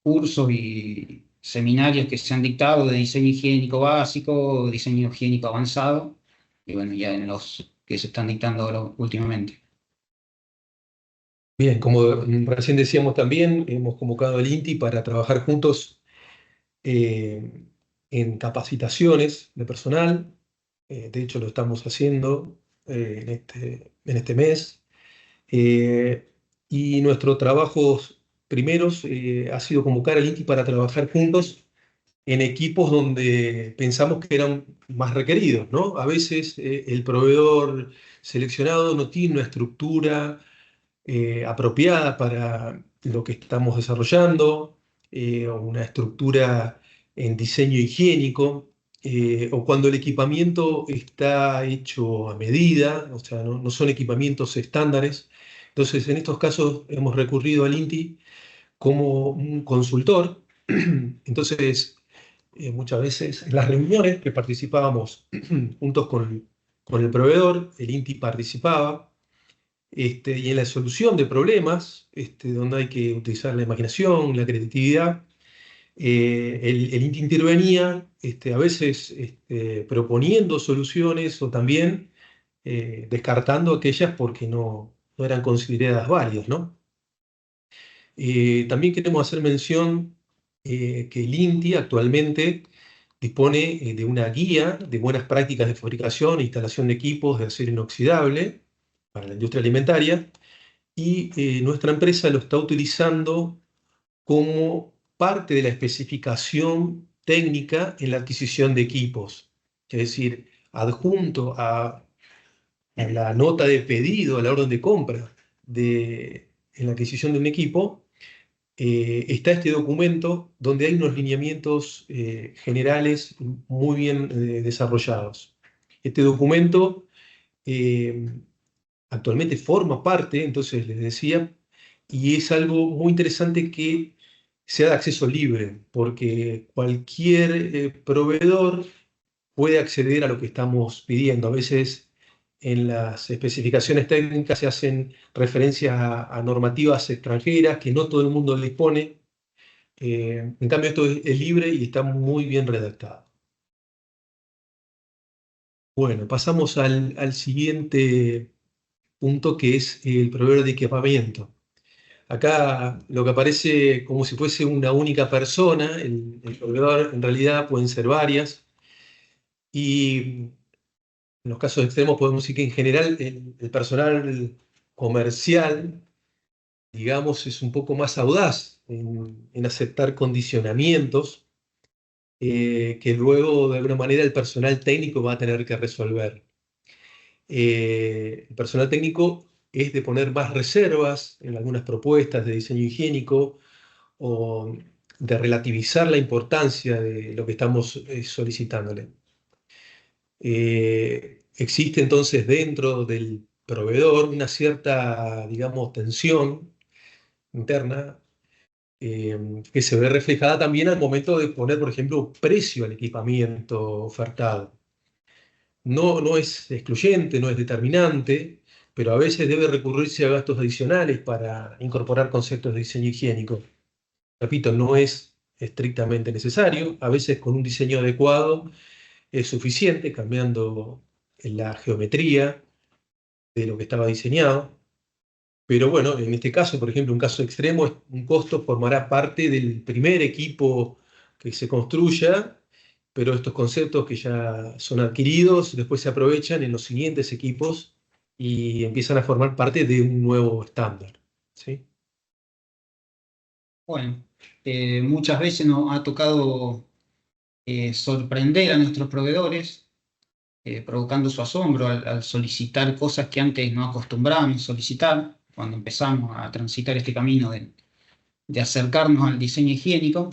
cursos y seminarios que se han dictado de diseño higiénico básico, diseño higiénico avanzado, y bueno, ya en los que se están dictando ahora últimamente. bien, como recién decíamos también, hemos convocado al INTI para trabajar juntos en capacitaciones de personal. De hecho, lo estamos haciendo en este mes. Y nuestros trabajos primeros ha sido convocar al INTI para trabajar juntos en equipos donde pensamos que eran más requeridos, ¿no? A veces el proveedor seleccionado no tiene una estructura apropiada para lo que estamos desarrollando, o una estructura en diseño higiénico, o cuando el equipamiento está hecho a medida, o sea, no son equipamientos estándares. Entonces, en estos casos hemos recurrido al INTI como un consultor. Entonces, muchas veces en las reuniones que participábamos juntos con el proveedor, el INTI participaba, y en la solución de problemas, donde hay que utilizar la imaginación, la creatividad, el INTI intervenía, a veces proponiendo soluciones o también descartando aquellas porque no eran consideradas válidas, ¿no? También queremos hacer mención que el INTI actualmente dispone de una guía de buenas prácticas de fabricación e instalación de equipos de acero inoxidable para la industria alimentaria, y nuestra empresa lo está utilizando como parte de la especificación técnica en la adquisición de equipos. Es decir, adjunto a la nota de pedido, a la orden de compra en la adquisición de un equipo, está este documento donde hay unos lineamientos generales muy bien desarrollados. Este documento actualmente forma parte, entonces les decía, y es algo muy interesante que sea de acceso libre, porque cualquier proveedor puede acceder a lo que estamos pidiendo. A veces en las especificaciones técnicas se hacen referencias a normativas extranjeras que no todo el mundo dispone. En cambio, esto es libre y está muy bien redactado. Bueno, pasamos al siguiente punto, que es el proveedor de equipamiento. Acá lo que aparece como si fuese una única persona, el proveedor en realidad pueden ser varias, y en los casos extremos podemos decir que en general el personal comercial, digamos, es un poco más audaz en aceptar condicionamientos que luego de alguna manera el personal técnico va a tener que resolver. El personal técnico es de poner más reservas en algunas propuestas de diseño higiénico, o de relativizar la importancia de lo que estamos solicitándole. Existe entonces dentro del proveedor una cierta, digamos, tensión interna que se ve reflejada también al momento de poner, por ejemplo, precio al equipamiento ofertado. no es excluyente, no es determinante, pero a veces debe recurrirse a gastos adicionales para incorporar conceptos de diseño higiénico. Repito, no es estrictamente necesario, a veces con un diseño adecuado es suficiente, cambiando la geometría de lo que estaba diseñado. Pero bueno, en este caso, por ejemplo, un caso extremo, un costo formará parte del primer equipo que se construya, pero estos conceptos que ya son adquiridos después se aprovechan en los siguientes equipos y empiezan a formar parte de un nuevo estándar, ¿sí? Bueno, muchas veces nos ha tocado sorprender a nuestros proveedores, provocando su asombro al solicitar cosas que antes no acostumbrábamos solicitar, cuando empezamos a transitar este camino de acercarnos al diseño higiénico.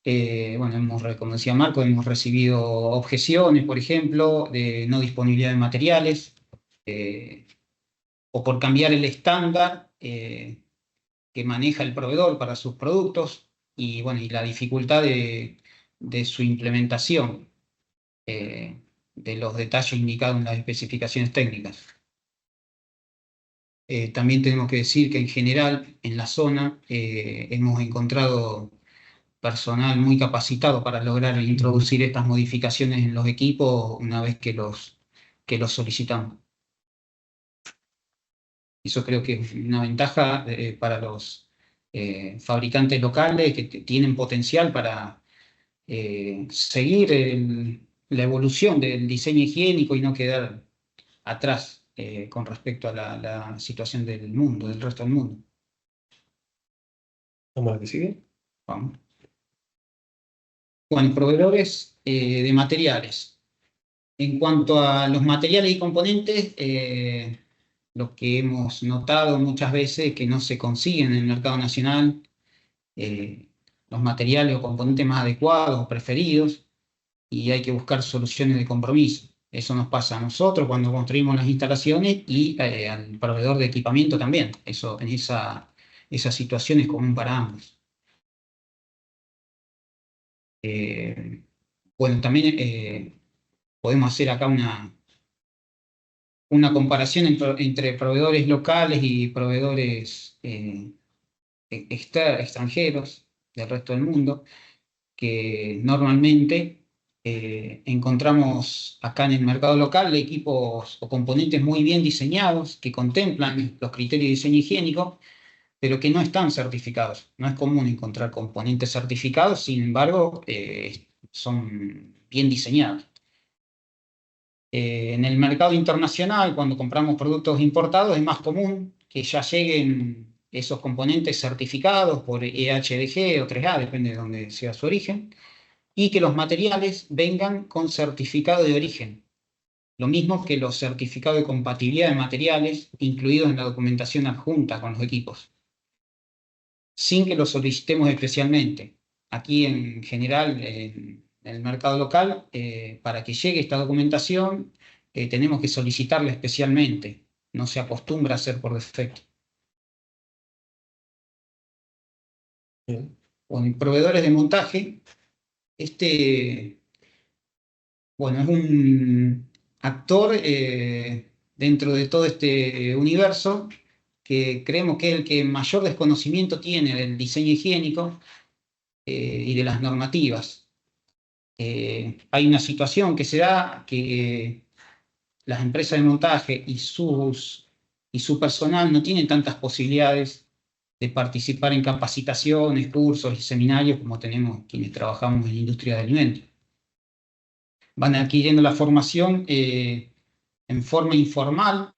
Bueno, como decía Marco, hemos recibido objeciones, por ejemplo, de no disponibilidad de materiales, o por cambiar el estándar que maneja el proveedor para sus productos, y, bueno, y la dificultad de su implementación, de los detalles indicados en las especificaciones técnicas. También tenemos que decir que en general en la zona hemos encontrado personal muy capacitado para lograr introducir estas modificaciones en los equipos una vez que los solicitamos. Eso creo que es una ventaja para los fabricantes locales que tienen potencial para seguir la evolución del diseño higiénico y no quedar atrás con respecto a la situación del mundo, del resto del mundo. ¿Vamos a ver qué sigue? Vamos. Bueno, proveedores de materiales. En cuanto a los materiales y componentes, lo que hemos notado muchas veces es que no se consiguen en el mercado nacional los materiales o componentes más adecuados o preferidos, y hay que buscar soluciones de compromiso. Eso nos pasa a nosotros cuando construimos las instalaciones y al proveedor de equipamiento también. Esa situación es común para ambos. Bueno, también podemos hacer acá una comparación entre proveedores locales y proveedores extranjeros del resto del mundo, que normalmente encontramos acá en el mercado local equipos o componentes muy bien diseñados que contemplan los criterios de diseño higiénico, pero que no están certificados. No es común encontrar componentes certificados, sin embargo, son bien diseñados. En el mercado internacional, cuando compramos productos importados, es más común que ya lleguen esos componentes certificados por EHDG o 3A, depende de dónde sea su origen, y que los materiales vengan con certificado de origen. Lo mismo que los certificados de compatibilidad de materiales incluidos en la documentación adjunta con los equipos, sin que los solicitemos especialmente. Aquí, en general, en el mercado local, para que llegue esta documentación, tenemos que solicitarla especialmente. No se acostumbra a hacer por defecto. Bien. Con proveedores de montaje, bueno, es un actor dentro de todo este universo que creemos que es el que mayor desconocimiento tiene del diseño higiénico y de las normativas. Hay una situación que se da que las empresas de montaje y su personal no tienen tantas posibilidades de participar en capacitaciones, cursos y seminarios como tenemos quienes trabajamos en la industria de alimentos. Van adquiriendo la formación en forma informal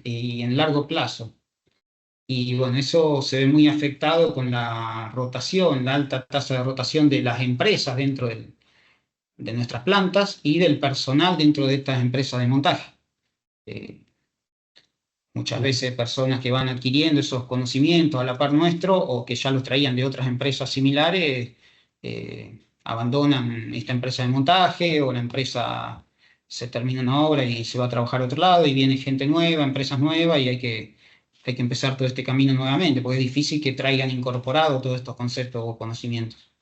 y en largo plazo. Y bueno, eso se ve muy afectado con la rotación, la alta tasa de rotación de las empresas dentro de nuestras plantas y del personal dentro de estas empresas de montaje. Muchas veces personas que van adquiriendo esos conocimientos a la par nuestro o que ya los traían de otras empresas similares, abandonan esta empresa de montaje, o la empresa se termina una obra y se va a trabajar a otro lado y viene gente nueva, empresas nuevas, y hay que empezar todo este camino nuevamente, porque es difícil que traigan incorporado todos estos conceptos o conocimientos.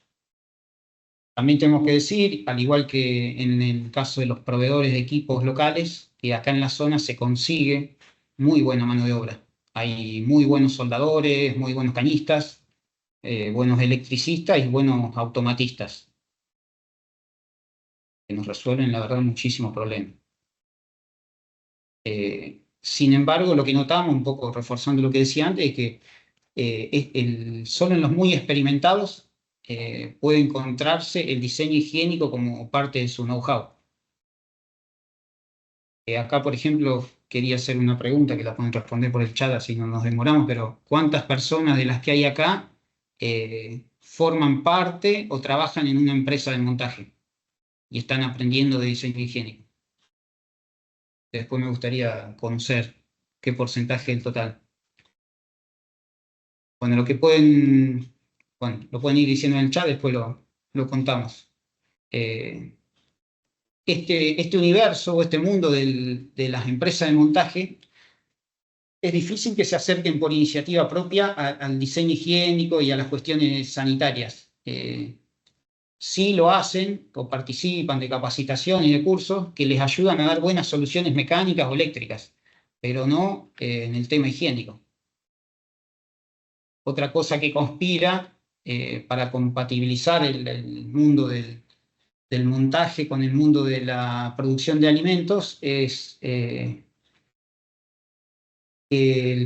También tenemos que decir, al igual que en el caso de los proveedores de equipos locales, que acá en la zona se consigue muy buena mano de obra. Hay muy buenos soldadores, muy buenos cañistas, buenos electricistas y buenos automatistas, que nos resuelven, la verdad, muchísimos problemas. Sin embargo, lo que notamos, un poco reforzando lo que decía antes, es que solo en los muy experimentados puede encontrarse el diseño higiénico como parte de su know-how. Acá, por ejemplo, quería hacer una pregunta que la pueden responder por el chat, así no nos demoramos, pero ¿cuántas personas de las que hay acá forman parte o trabajan en una empresa de montaje y están aprendiendo de diseño higiénico? Después me gustaría conocer qué porcentaje del total. Bueno, lo pueden ir diciendo en el chat, después lo contamos. Este universo o este mundo de las empresas de montaje es difícil que se acerquen por iniciativa propia al diseño higiénico y a las cuestiones sanitarias. Sí lo hacen o participan de capacitaciones y de cursos que les ayudan a dar buenas soluciones mecánicas o eléctricas, pero no en el tema higiénico. Otra cosa que conspira para compatibilizar el mundo del montaje con el mundo de la producción de alimentos es el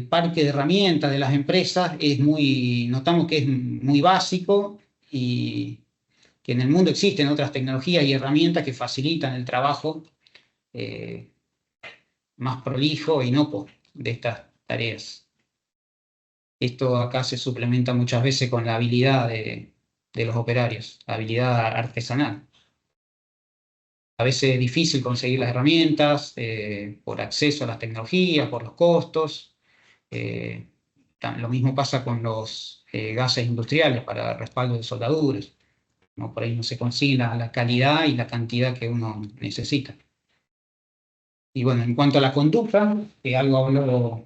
parque de herramientas de las empresas notamos que es muy básico y que en el mundo existen otras tecnologías y herramientas que facilitan el trabajo más prolijo e inocuo de estas tareas. Esto acá se suplementa muchas veces con la habilidad de los operarios, la habilidad artesanal. A veces es difícil conseguir las herramientas por acceso a las tecnologías, por los costos. Lo mismo pasa con los gases industriales para respaldo de soldaduras. ¿No? Por ahí no se consigue la calidad y la cantidad que uno necesita. Y bueno, en cuanto a la conducta, algo habló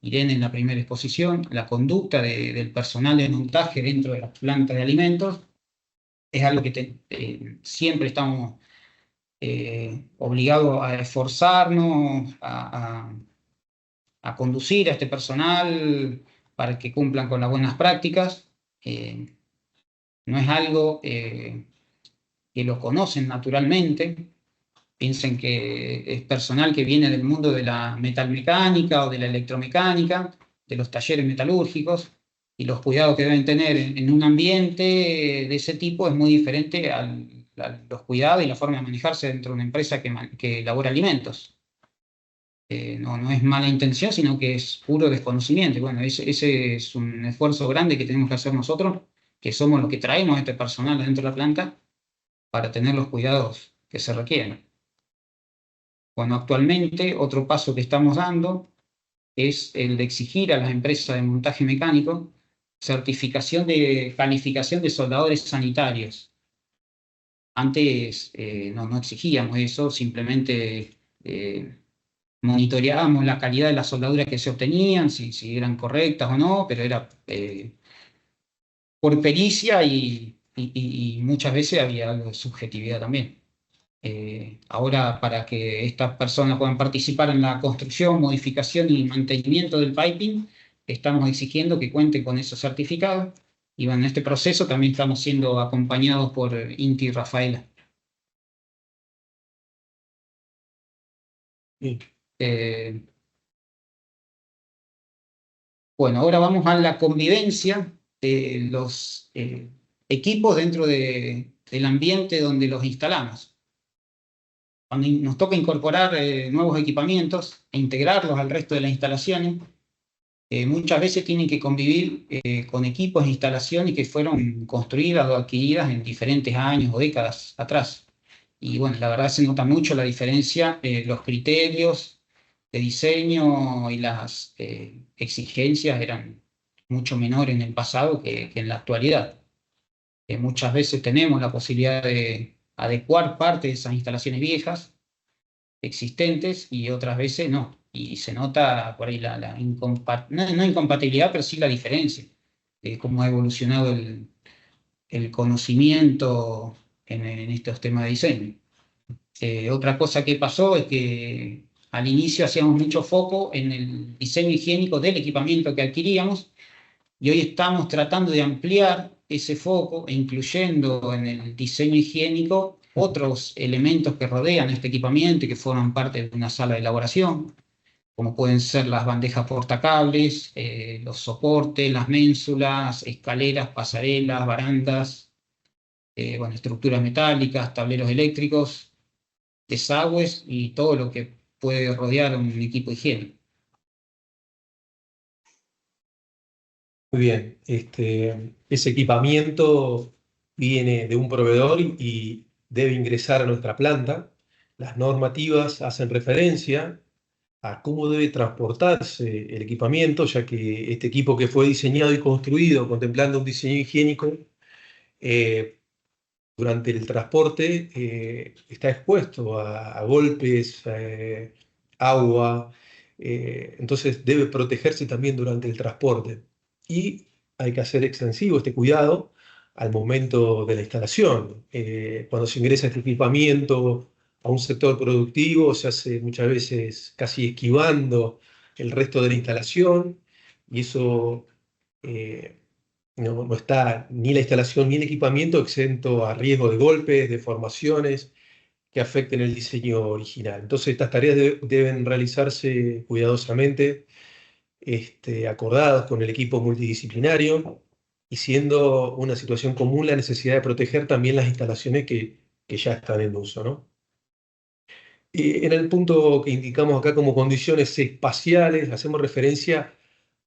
Irene en la primera exposición, la conducta del personal de montaje dentro de las plantas de alimentos es algo que siempre estamos obligados a esforzarnos, a conducir a este personal para que cumplan con las buenas prácticas. No es algo que lo conocen naturalmente. Piensen que es personal que viene del mundo de la metalmecánica o de la electromecánica, de los talleres metalúrgicos, y los cuidados que deben tener en un ambiente de ese tipo es muy diferente a los cuidados y la forma de manejarse dentro de una empresa que elabora alimentos. No es mala intención, sino que es puro desconocimiento. Bueno, ese es un esfuerzo grande que tenemos que hacer nosotros, que somos los que traemos a este personal dentro de la planta para tener los cuidados que se requieren. Bueno, actualmente otro paso que estamos dando es el de exigir a las empresas de montaje mecánico certificación de calificación de soldadores sanitarios. Antes no exigíamos eso, simplemente monitoreábamos la calidad de las soldaduras que se obtenían, si eran correctas o no, pero era por pericia y muchas veces había algo de subjetividad también. Ahora, para que estas personas puedan participar en la construcción, modificación y mantenimiento del piping, estamos exigiendo que cuenten con esos certificados. Y bueno, en este proceso también estamos siendo acompañados por Inti y Rafaela. Sí. Bueno, ahora vamos a la convivencia de los equipos dentro del ambiente donde los instalamos. Cuando nos toca incorporar nuevos equipamientos e integrarlos al resto de las instalaciones, muchas veces tienen que convivir con equipos e instalaciones que fueron construidas o adquiridas en diferentes años o décadas atrás. Y bueno, la verdad se nota mucho la diferencia, los criterios de diseño y las exigencias eran mucho menores en el pasado que en la actualidad. Muchas veces tenemos la posibilidad de adecuar parte de esas instalaciones viejas existentes y otras veces no. Y se nota por ahí no incompatibilidad, pero sí la diferencia de cómo ha evolucionado el conocimiento en estos temas de diseño. Otra cosa que pasó es que al inicio hacíamos mucho foco en el diseño higiénico del equipamiento que adquiríamos, y hoy estamos tratando de ampliar ese foco, incluyendo en el diseño higiénico otros elementos que rodean este equipamiento y que forman parte de una sala de elaboración, como pueden ser las bandejas portacables, los soportes, las ménsulas, escaleras, pasarelas, barandas, bueno, estructuras metálicas, tableros eléctricos, desagües y todo lo que puede rodear un equipo higiénico. Muy bien, ese equipamiento viene de un proveedor y debe ingresar a nuestra planta. Las normativas hacen referencia a cómo debe transportarse el equipamiento, ya que este equipo que fue diseñado y construido contemplando un diseño higiénico, durante el transporte está expuesto a golpes, agua, entonces debe protegerse también durante el transporte. Y hay que hacer extensivo este cuidado al momento de la instalación. Cuando se ingresa este equipamiento a un sector productivo, se hace muchas veces casi esquivando el resto de la instalación, y eso no está ni la instalación ni el equipamiento exento a riesgo de golpes, deformaciones que afecten el diseño original. Entonces, estas tareas deben realizarse cuidadosamente, acordados con el equipo multidisciplinario, y siendo una situación común la necesidad de proteger también las instalaciones que ya están en uso, ¿no? En el punto que indicamos acá como condiciones espaciales, hacemos referencia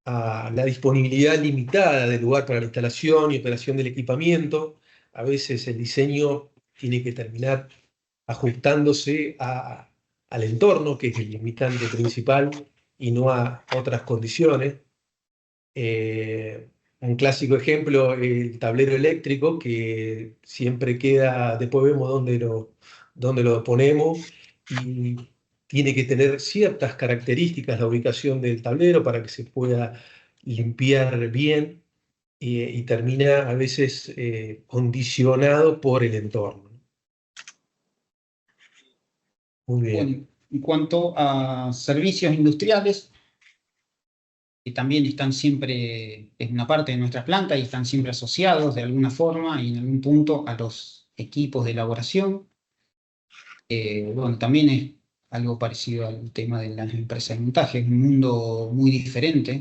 a la disponibilidad limitada del lugar para la instalación y operación del equipamiento. A veces el diseño tiene que terminar ajustándose al entorno, que es el limitante principal, y no a otras condiciones. Un clásico ejemplo, el tablero eléctrico, que siempre queda, después vemos dónde lo ponemos, y tiene que tener ciertas características la ubicación del tablero para que se pueda limpiar bien, y termina a veces condicionado por el entorno. Muy bien. Bueno, en cuanto a servicios industriales, que también están siempre en una parte de nuestra planta y están siempre asociados de alguna forma y en algún punto a los equipos de elaboración. Bueno, también es algo parecido al tema de las empresas de montaje, es un mundo muy diferente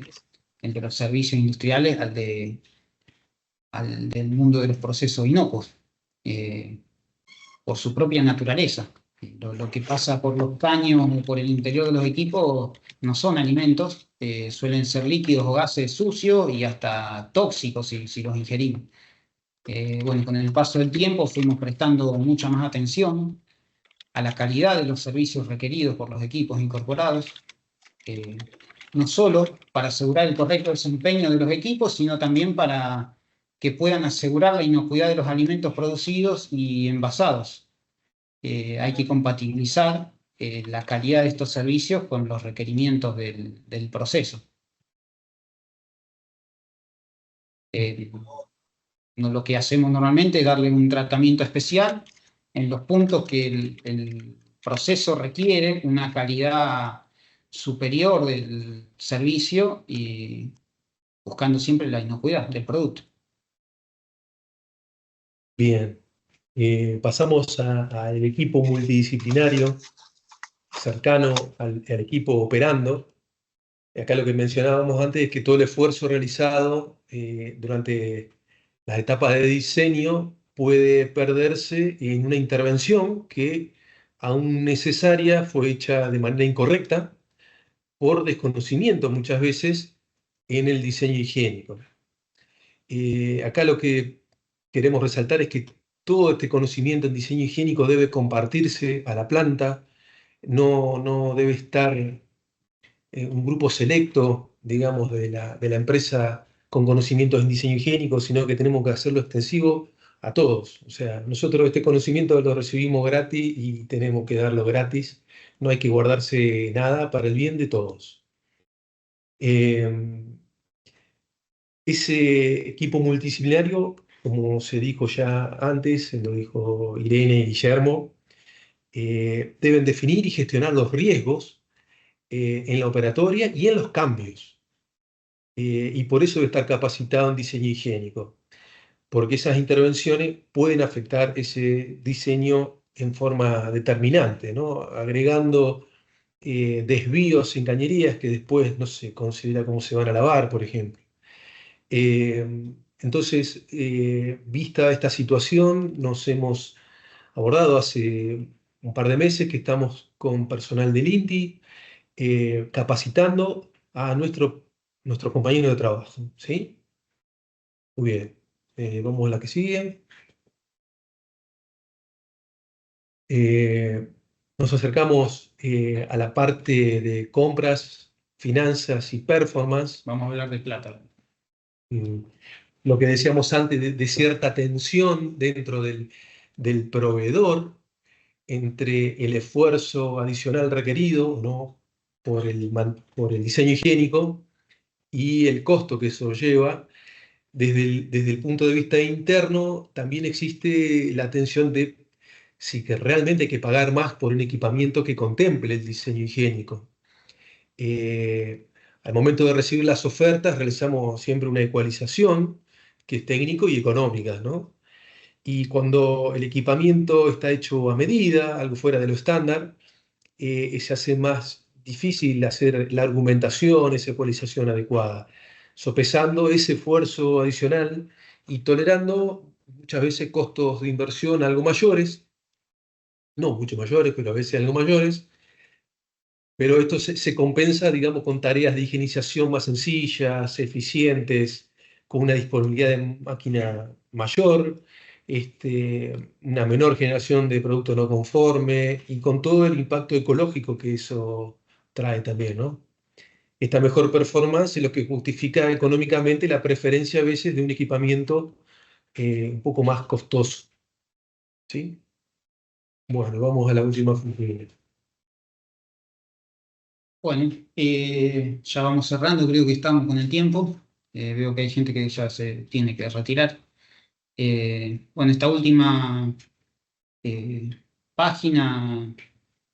entre los servicios industriales al del mundo de los procesos inocuos, por su propia naturaleza. Lo que pasa por los caños o por el interior de los equipos no son alimentos, suelen ser líquidos o gases sucios y hasta tóxicos si los ingerimos. Bueno, con el paso del tiempo fuimos prestando mucha más atención a la calidad de los servicios requeridos por los equipos incorporados, no solo para asegurar el correcto desempeño de los equipos, sino también para que puedan asegurar la inocuidad de los alimentos producidos y envasados. Hay que compatibilizar la calidad de estos servicios con los requerimientos del proceso. Lo que hacemos normalmente es darle un tratamiento especial en los puntos que el proceso requiere una calidad superior del servicio y buscando siempre la inocuidad del producto. Bien. Pasamos al equipo multidisciplinario cercano al equipo operando. Acá lo que mencionábamos antes es que todo el esfuerzo realizado durante las etapas de diseño puede perderse en una intervención que, aún necesaria, fue hecha de manera incorrecta por desconocimiento muchas veces en el diseño higiénico. Acá lo que queremos resaltar es que todo este conocimiento en diseño higiénico debe compartirse a la planta, no debe estar un grupo selecto, digamos, de la empresa con conocimientos en diseño higiénico, sino que tenemos que hacerlo extensivo a todos. O sea, nosotros este conocimiento lo recibimos gratis y tenemos que darlo gratis. No hay que guardarse nada para el bien de todos. Ese equipo multidisciplinario como se dijo ya antes, lo dijo Irene y Guillermo, deben definir y gestionar los riesgos en la operatoria y en los cambios. Y por eso debe estar capacitado en diseño higiénico, porque esas intervenciones pueden afectar ese diseño en forma determinante, ¿no? Agregando desvíos en cañerías que después no se considera cómo se van a lavar, por ejemplo. Entonces, vista esta situación, nos hemos abordado hace un par de meses que estamos con personal del INTI capacitando a nuestro compañero de trabajo, ¿sí? Muy bien. Vamos a la que sigue. Nos acercamos a la parte de compras, finanzas y performance. Vamos a hablar de plata. Lo que decíamos antes de cierta tensión dentro del proveedor entre el esfuerzo adicional requerido, ¿no? por el diseño higiénico y el costo que eso lleva. Desde el punto de vista interno, también existe la tensión de si que realmente hay que pagar más por un equipamiento que contemple el diseño higiénico. Al momento de recibir las ofertas, realizamos siempre una ecualización que es técnico y económica, ¿no? Y cuando el equipamiento está hecho a medida, algo fuera de lo estándar, se hace más difícil hacer la argumentación, esa ecualización adecuada, sopesando ese esfuerzo adicional y tolerando muchas veces costos de inversión algo mayores, no mucho mayores, pero a veces algo mayores, pero esto se compensa, digamos, con tareas de higienización más sencillas, eficientes, con una disponibilidad de máquina mayor, una menor generación de producto no conforme y con todo el impacto ecológico que eso trae también, ¿no? Esta mejor performance es lo que justifica económicamente la preferencia a veces de un equipamiento un poco más costoso, ¿sí? Bueno, vamos a la última función. Bueno, ya vamos cerrando, creo que estamos con el tiempo. Veo que hay gente que ya se tiene que retirar. Bueno, esta última página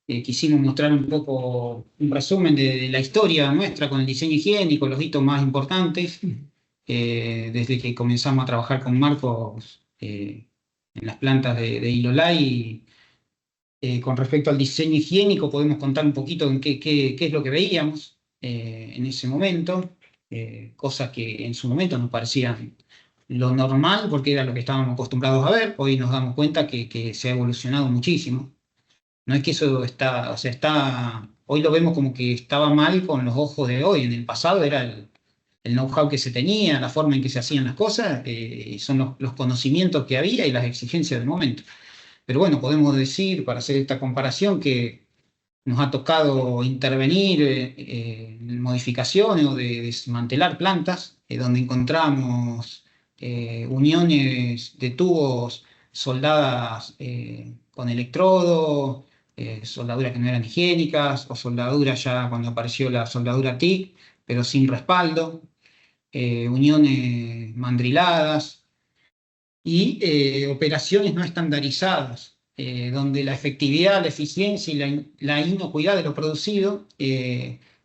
quisimos mostrar un poco un resumen de la historia nuestra con el diseño higiénico, los hitos más importantes, desde que comenzamos a trabajar con Marcos en las plantas de Ilolai. Con respecto al diseño higiénico, podemos contar un poquito en qué es lo que veíamos en ese momento, cosas que en su momento nos parecían lo normal porque era lo que estábamos acostumbrados a ver. Hoy nos damos cuenta que se ha evolucionado muchísimo. No es que eso está, o sea, hoy lo vemos como que estaba mal con los ojos de hoy. En el pasado era el know-how que se tenía, la forma en que se hacían las cosas, son los conocimientos que había y las exigencias del momento. Pero bueno, podemos decir, para hacer esta comparación, que nos ha tocado intervenir en modificaciones o de desmantelar plantas, donde encontramos uniones de tubos soldadas con electrodo, soldaduras que no eran higiénicas, o soldaduras ya cuando apareció la soldadura TIC, pero sin respaldo, uniones mandriladas y operaciones no estandarizadas, donde la efectividad, la eficiencia y la inocuidad de lo producido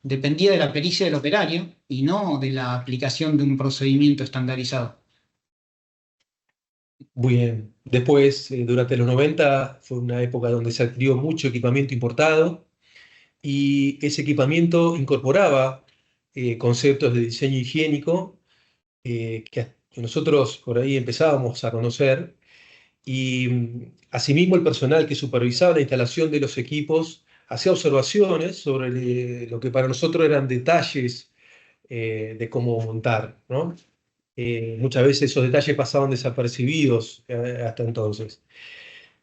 dependía de la pericia del operario y no de la aplicación de un procedimiento estandarizado. Muy bien. Después, durante los 90, fue una época donde se adquirió mucho equipamiento importado y ese equipamiento incorporaba conceptos de diseño higiénico que nosotros por ahí empezábamos a conocer y asimismo el personal que supervisaba la instalación de los equipos hacía observaciones sobre lo que para nosotros eran detalles de cómo montar, ¿no? Muchas veces esos detalles pasaban desapercibidos hasta entonces.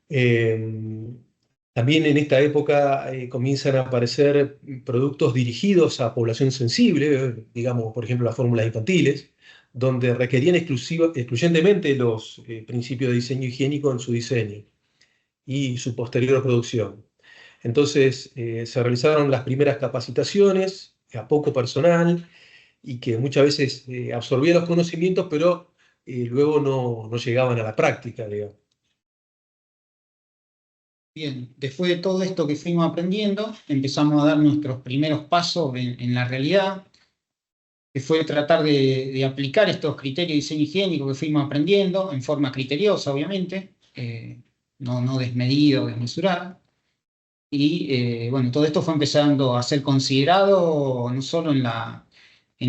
También en esta época comienzan a aparecer productos dirigidos a población sensible, digamos, por ejemplo, las fórmulas infantiles, donde requerían excluyentemente los principios de diseño higiénico en su diseño y su posterior producción. Entonces, se realizaron las primeras capacitaciones a poco personal y que muchas veces absorbía los conocimientos, pero luego no llegaban a la práctica, digamos. Bien, después de todo esto que fuimos aprendiendo, empezamos a dar nuestros primeros pasos en la realidad, que fue tratar de aplicar estos criterios de diseño higiénico que fuimos aprendiendo en forma criteriosa, obviamente, no desmedido, desmesurada. Y bueno, todo esto fue empezando a ser considerado no solo en la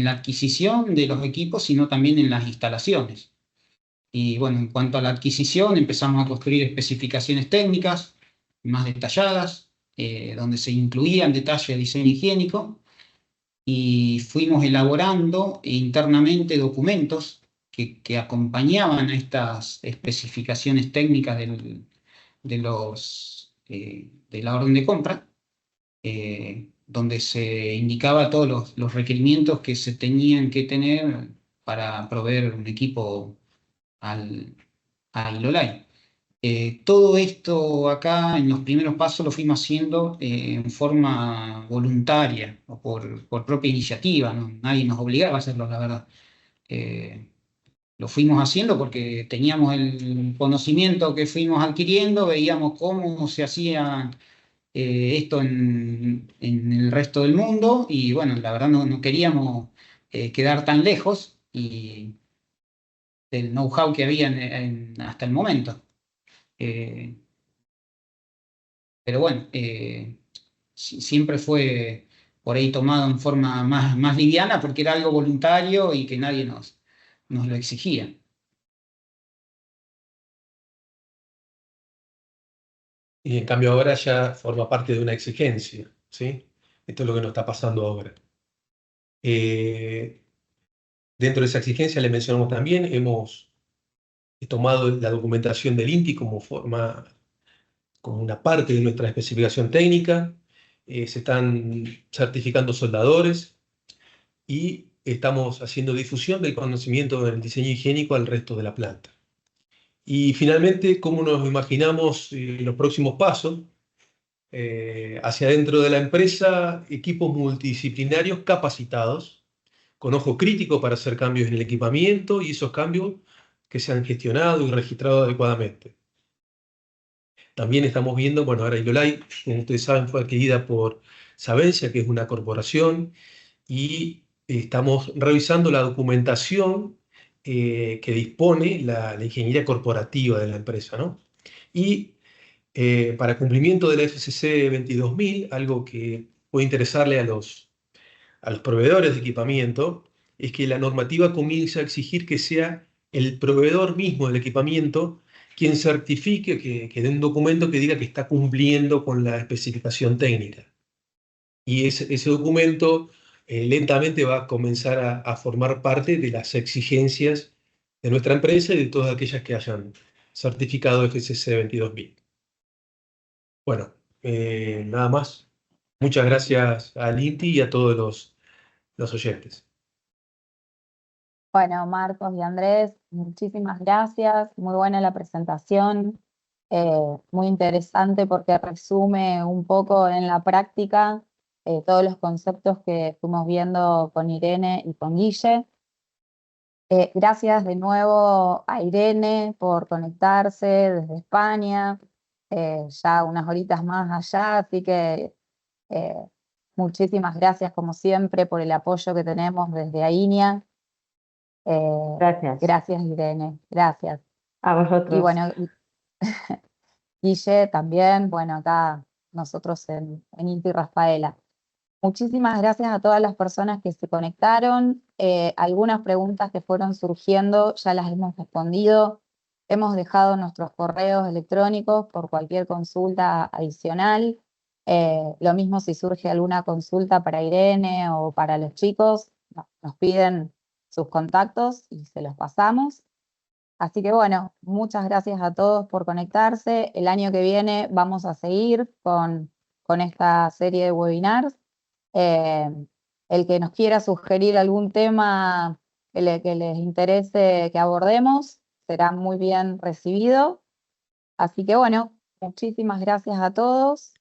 adquisición de los equipos, sino también en las instalaciones. Y bueno, en cuanto a la adquisición, empezamos a construir especificaciones técnicas más detalladas, donde se incluían detalles de diseño higiénico, y fuimos elaborando internamente documentos que acompañaban a estas especificaciones técnicas de la orden de compra, donde se indicaba todos los requerimientos que se tenían que tener para proveer un equipo a Ilolai. Todo esto acá en los primeros pasos lo fuimos haciendo en forma voluntaria o por propia iniciativa, ¿no? Nadie nos obligaba a hacerlo, la verdad. Lo fuimos haciendo porque teníamos el conocimiento que fuimos adquiriendo, veíamos cómo se hacía esto en el resto del mundo y bueno, la verdad no queríamos quedar tan lejos del know-how que había hasta el momento. Pero bueno, siempre fue por ahí tomado en forma más liviana porque era algo voluntario y que nadie nos lo exigía. Y en cambio ahora ya forma parte de una exigencia, ¿sí? Esto es lo que nos está pasando ahora. Dentro de esa exigencia le mencionamos también, hemos tomado la documentación del INTI como una parte de nuestra especificación técnica, se están certificando soldadores y estamos haciendo difusión del conocimiento del diseño higiénico al resto de la planta. Y finalmente, ¿cómo nos imaginamos los próximos pasos? Hacia dentro de la empresa, equipos multidisciplinarios capacitados, con ojo crítico para hacer cambios en el equipamiento y esos cambios que se han gestionado y registrado adecuadamente. También estamos viendo, bueno, ahora Ilolai, como ustedes saben, fue adquirida por Savencia, que es una corporación, y estamos revisando la documentación que dispone la ingeniería corporativa de la empresa, ¿no? Y para cumplimiento de la FCC 22000, algo que puede interesarle a los proveedores de equipamiento, es que la normativa comienza a exigir que sea el proveedor mismo del equipamiento quien certifique, que dé un documento que diga que está cumpliendo con la especificación técnica. Y ese documento lentamente va a comenzar a formar parte de las exigencias de nuestra empresa y de todas aquellas que hayan certificado FCC 22000. Bueno, nada más. Muchas gracias al INTI y a todos los oyentes. Bueno, Marcos y Andrés, muchísimas gracias. Muy buena la presentación, muy interesante porque resume un poco en la práctica todos los conceptos que fuimos viendo con Irene y con Guille. Gracias de nuevo a Irene por conectarse desde España, ya unas horitas más allá, así que muchísimas gracias como siempre por el apoyo que tenemos desde AINIA. Gracias. Gracias, Irene, gracias. A vosotros. Y bueno, Guille también, bueno, acá nosotros en INTI Rafaela. Muchísimas gracias a todas las personas que se conectaron. Algunas preguntas que fueron surgiendo ya las hemos respondido. Hemos dejado nuestros correos electrónicos por cualquier consulta adicional. Lo mismo si surge alguna consulta para Irene o para los chicos, nos piden sus contactos y se los pasamos. Así que bueno, muchas gracias a todos por conectarse. El año que viene vamos a seguir con esta serie de webinars. El que nos quiera sugerir algún tema que les interese que abordemos, será muy bien recibido. Así que bueno, muchísimas gracias a todos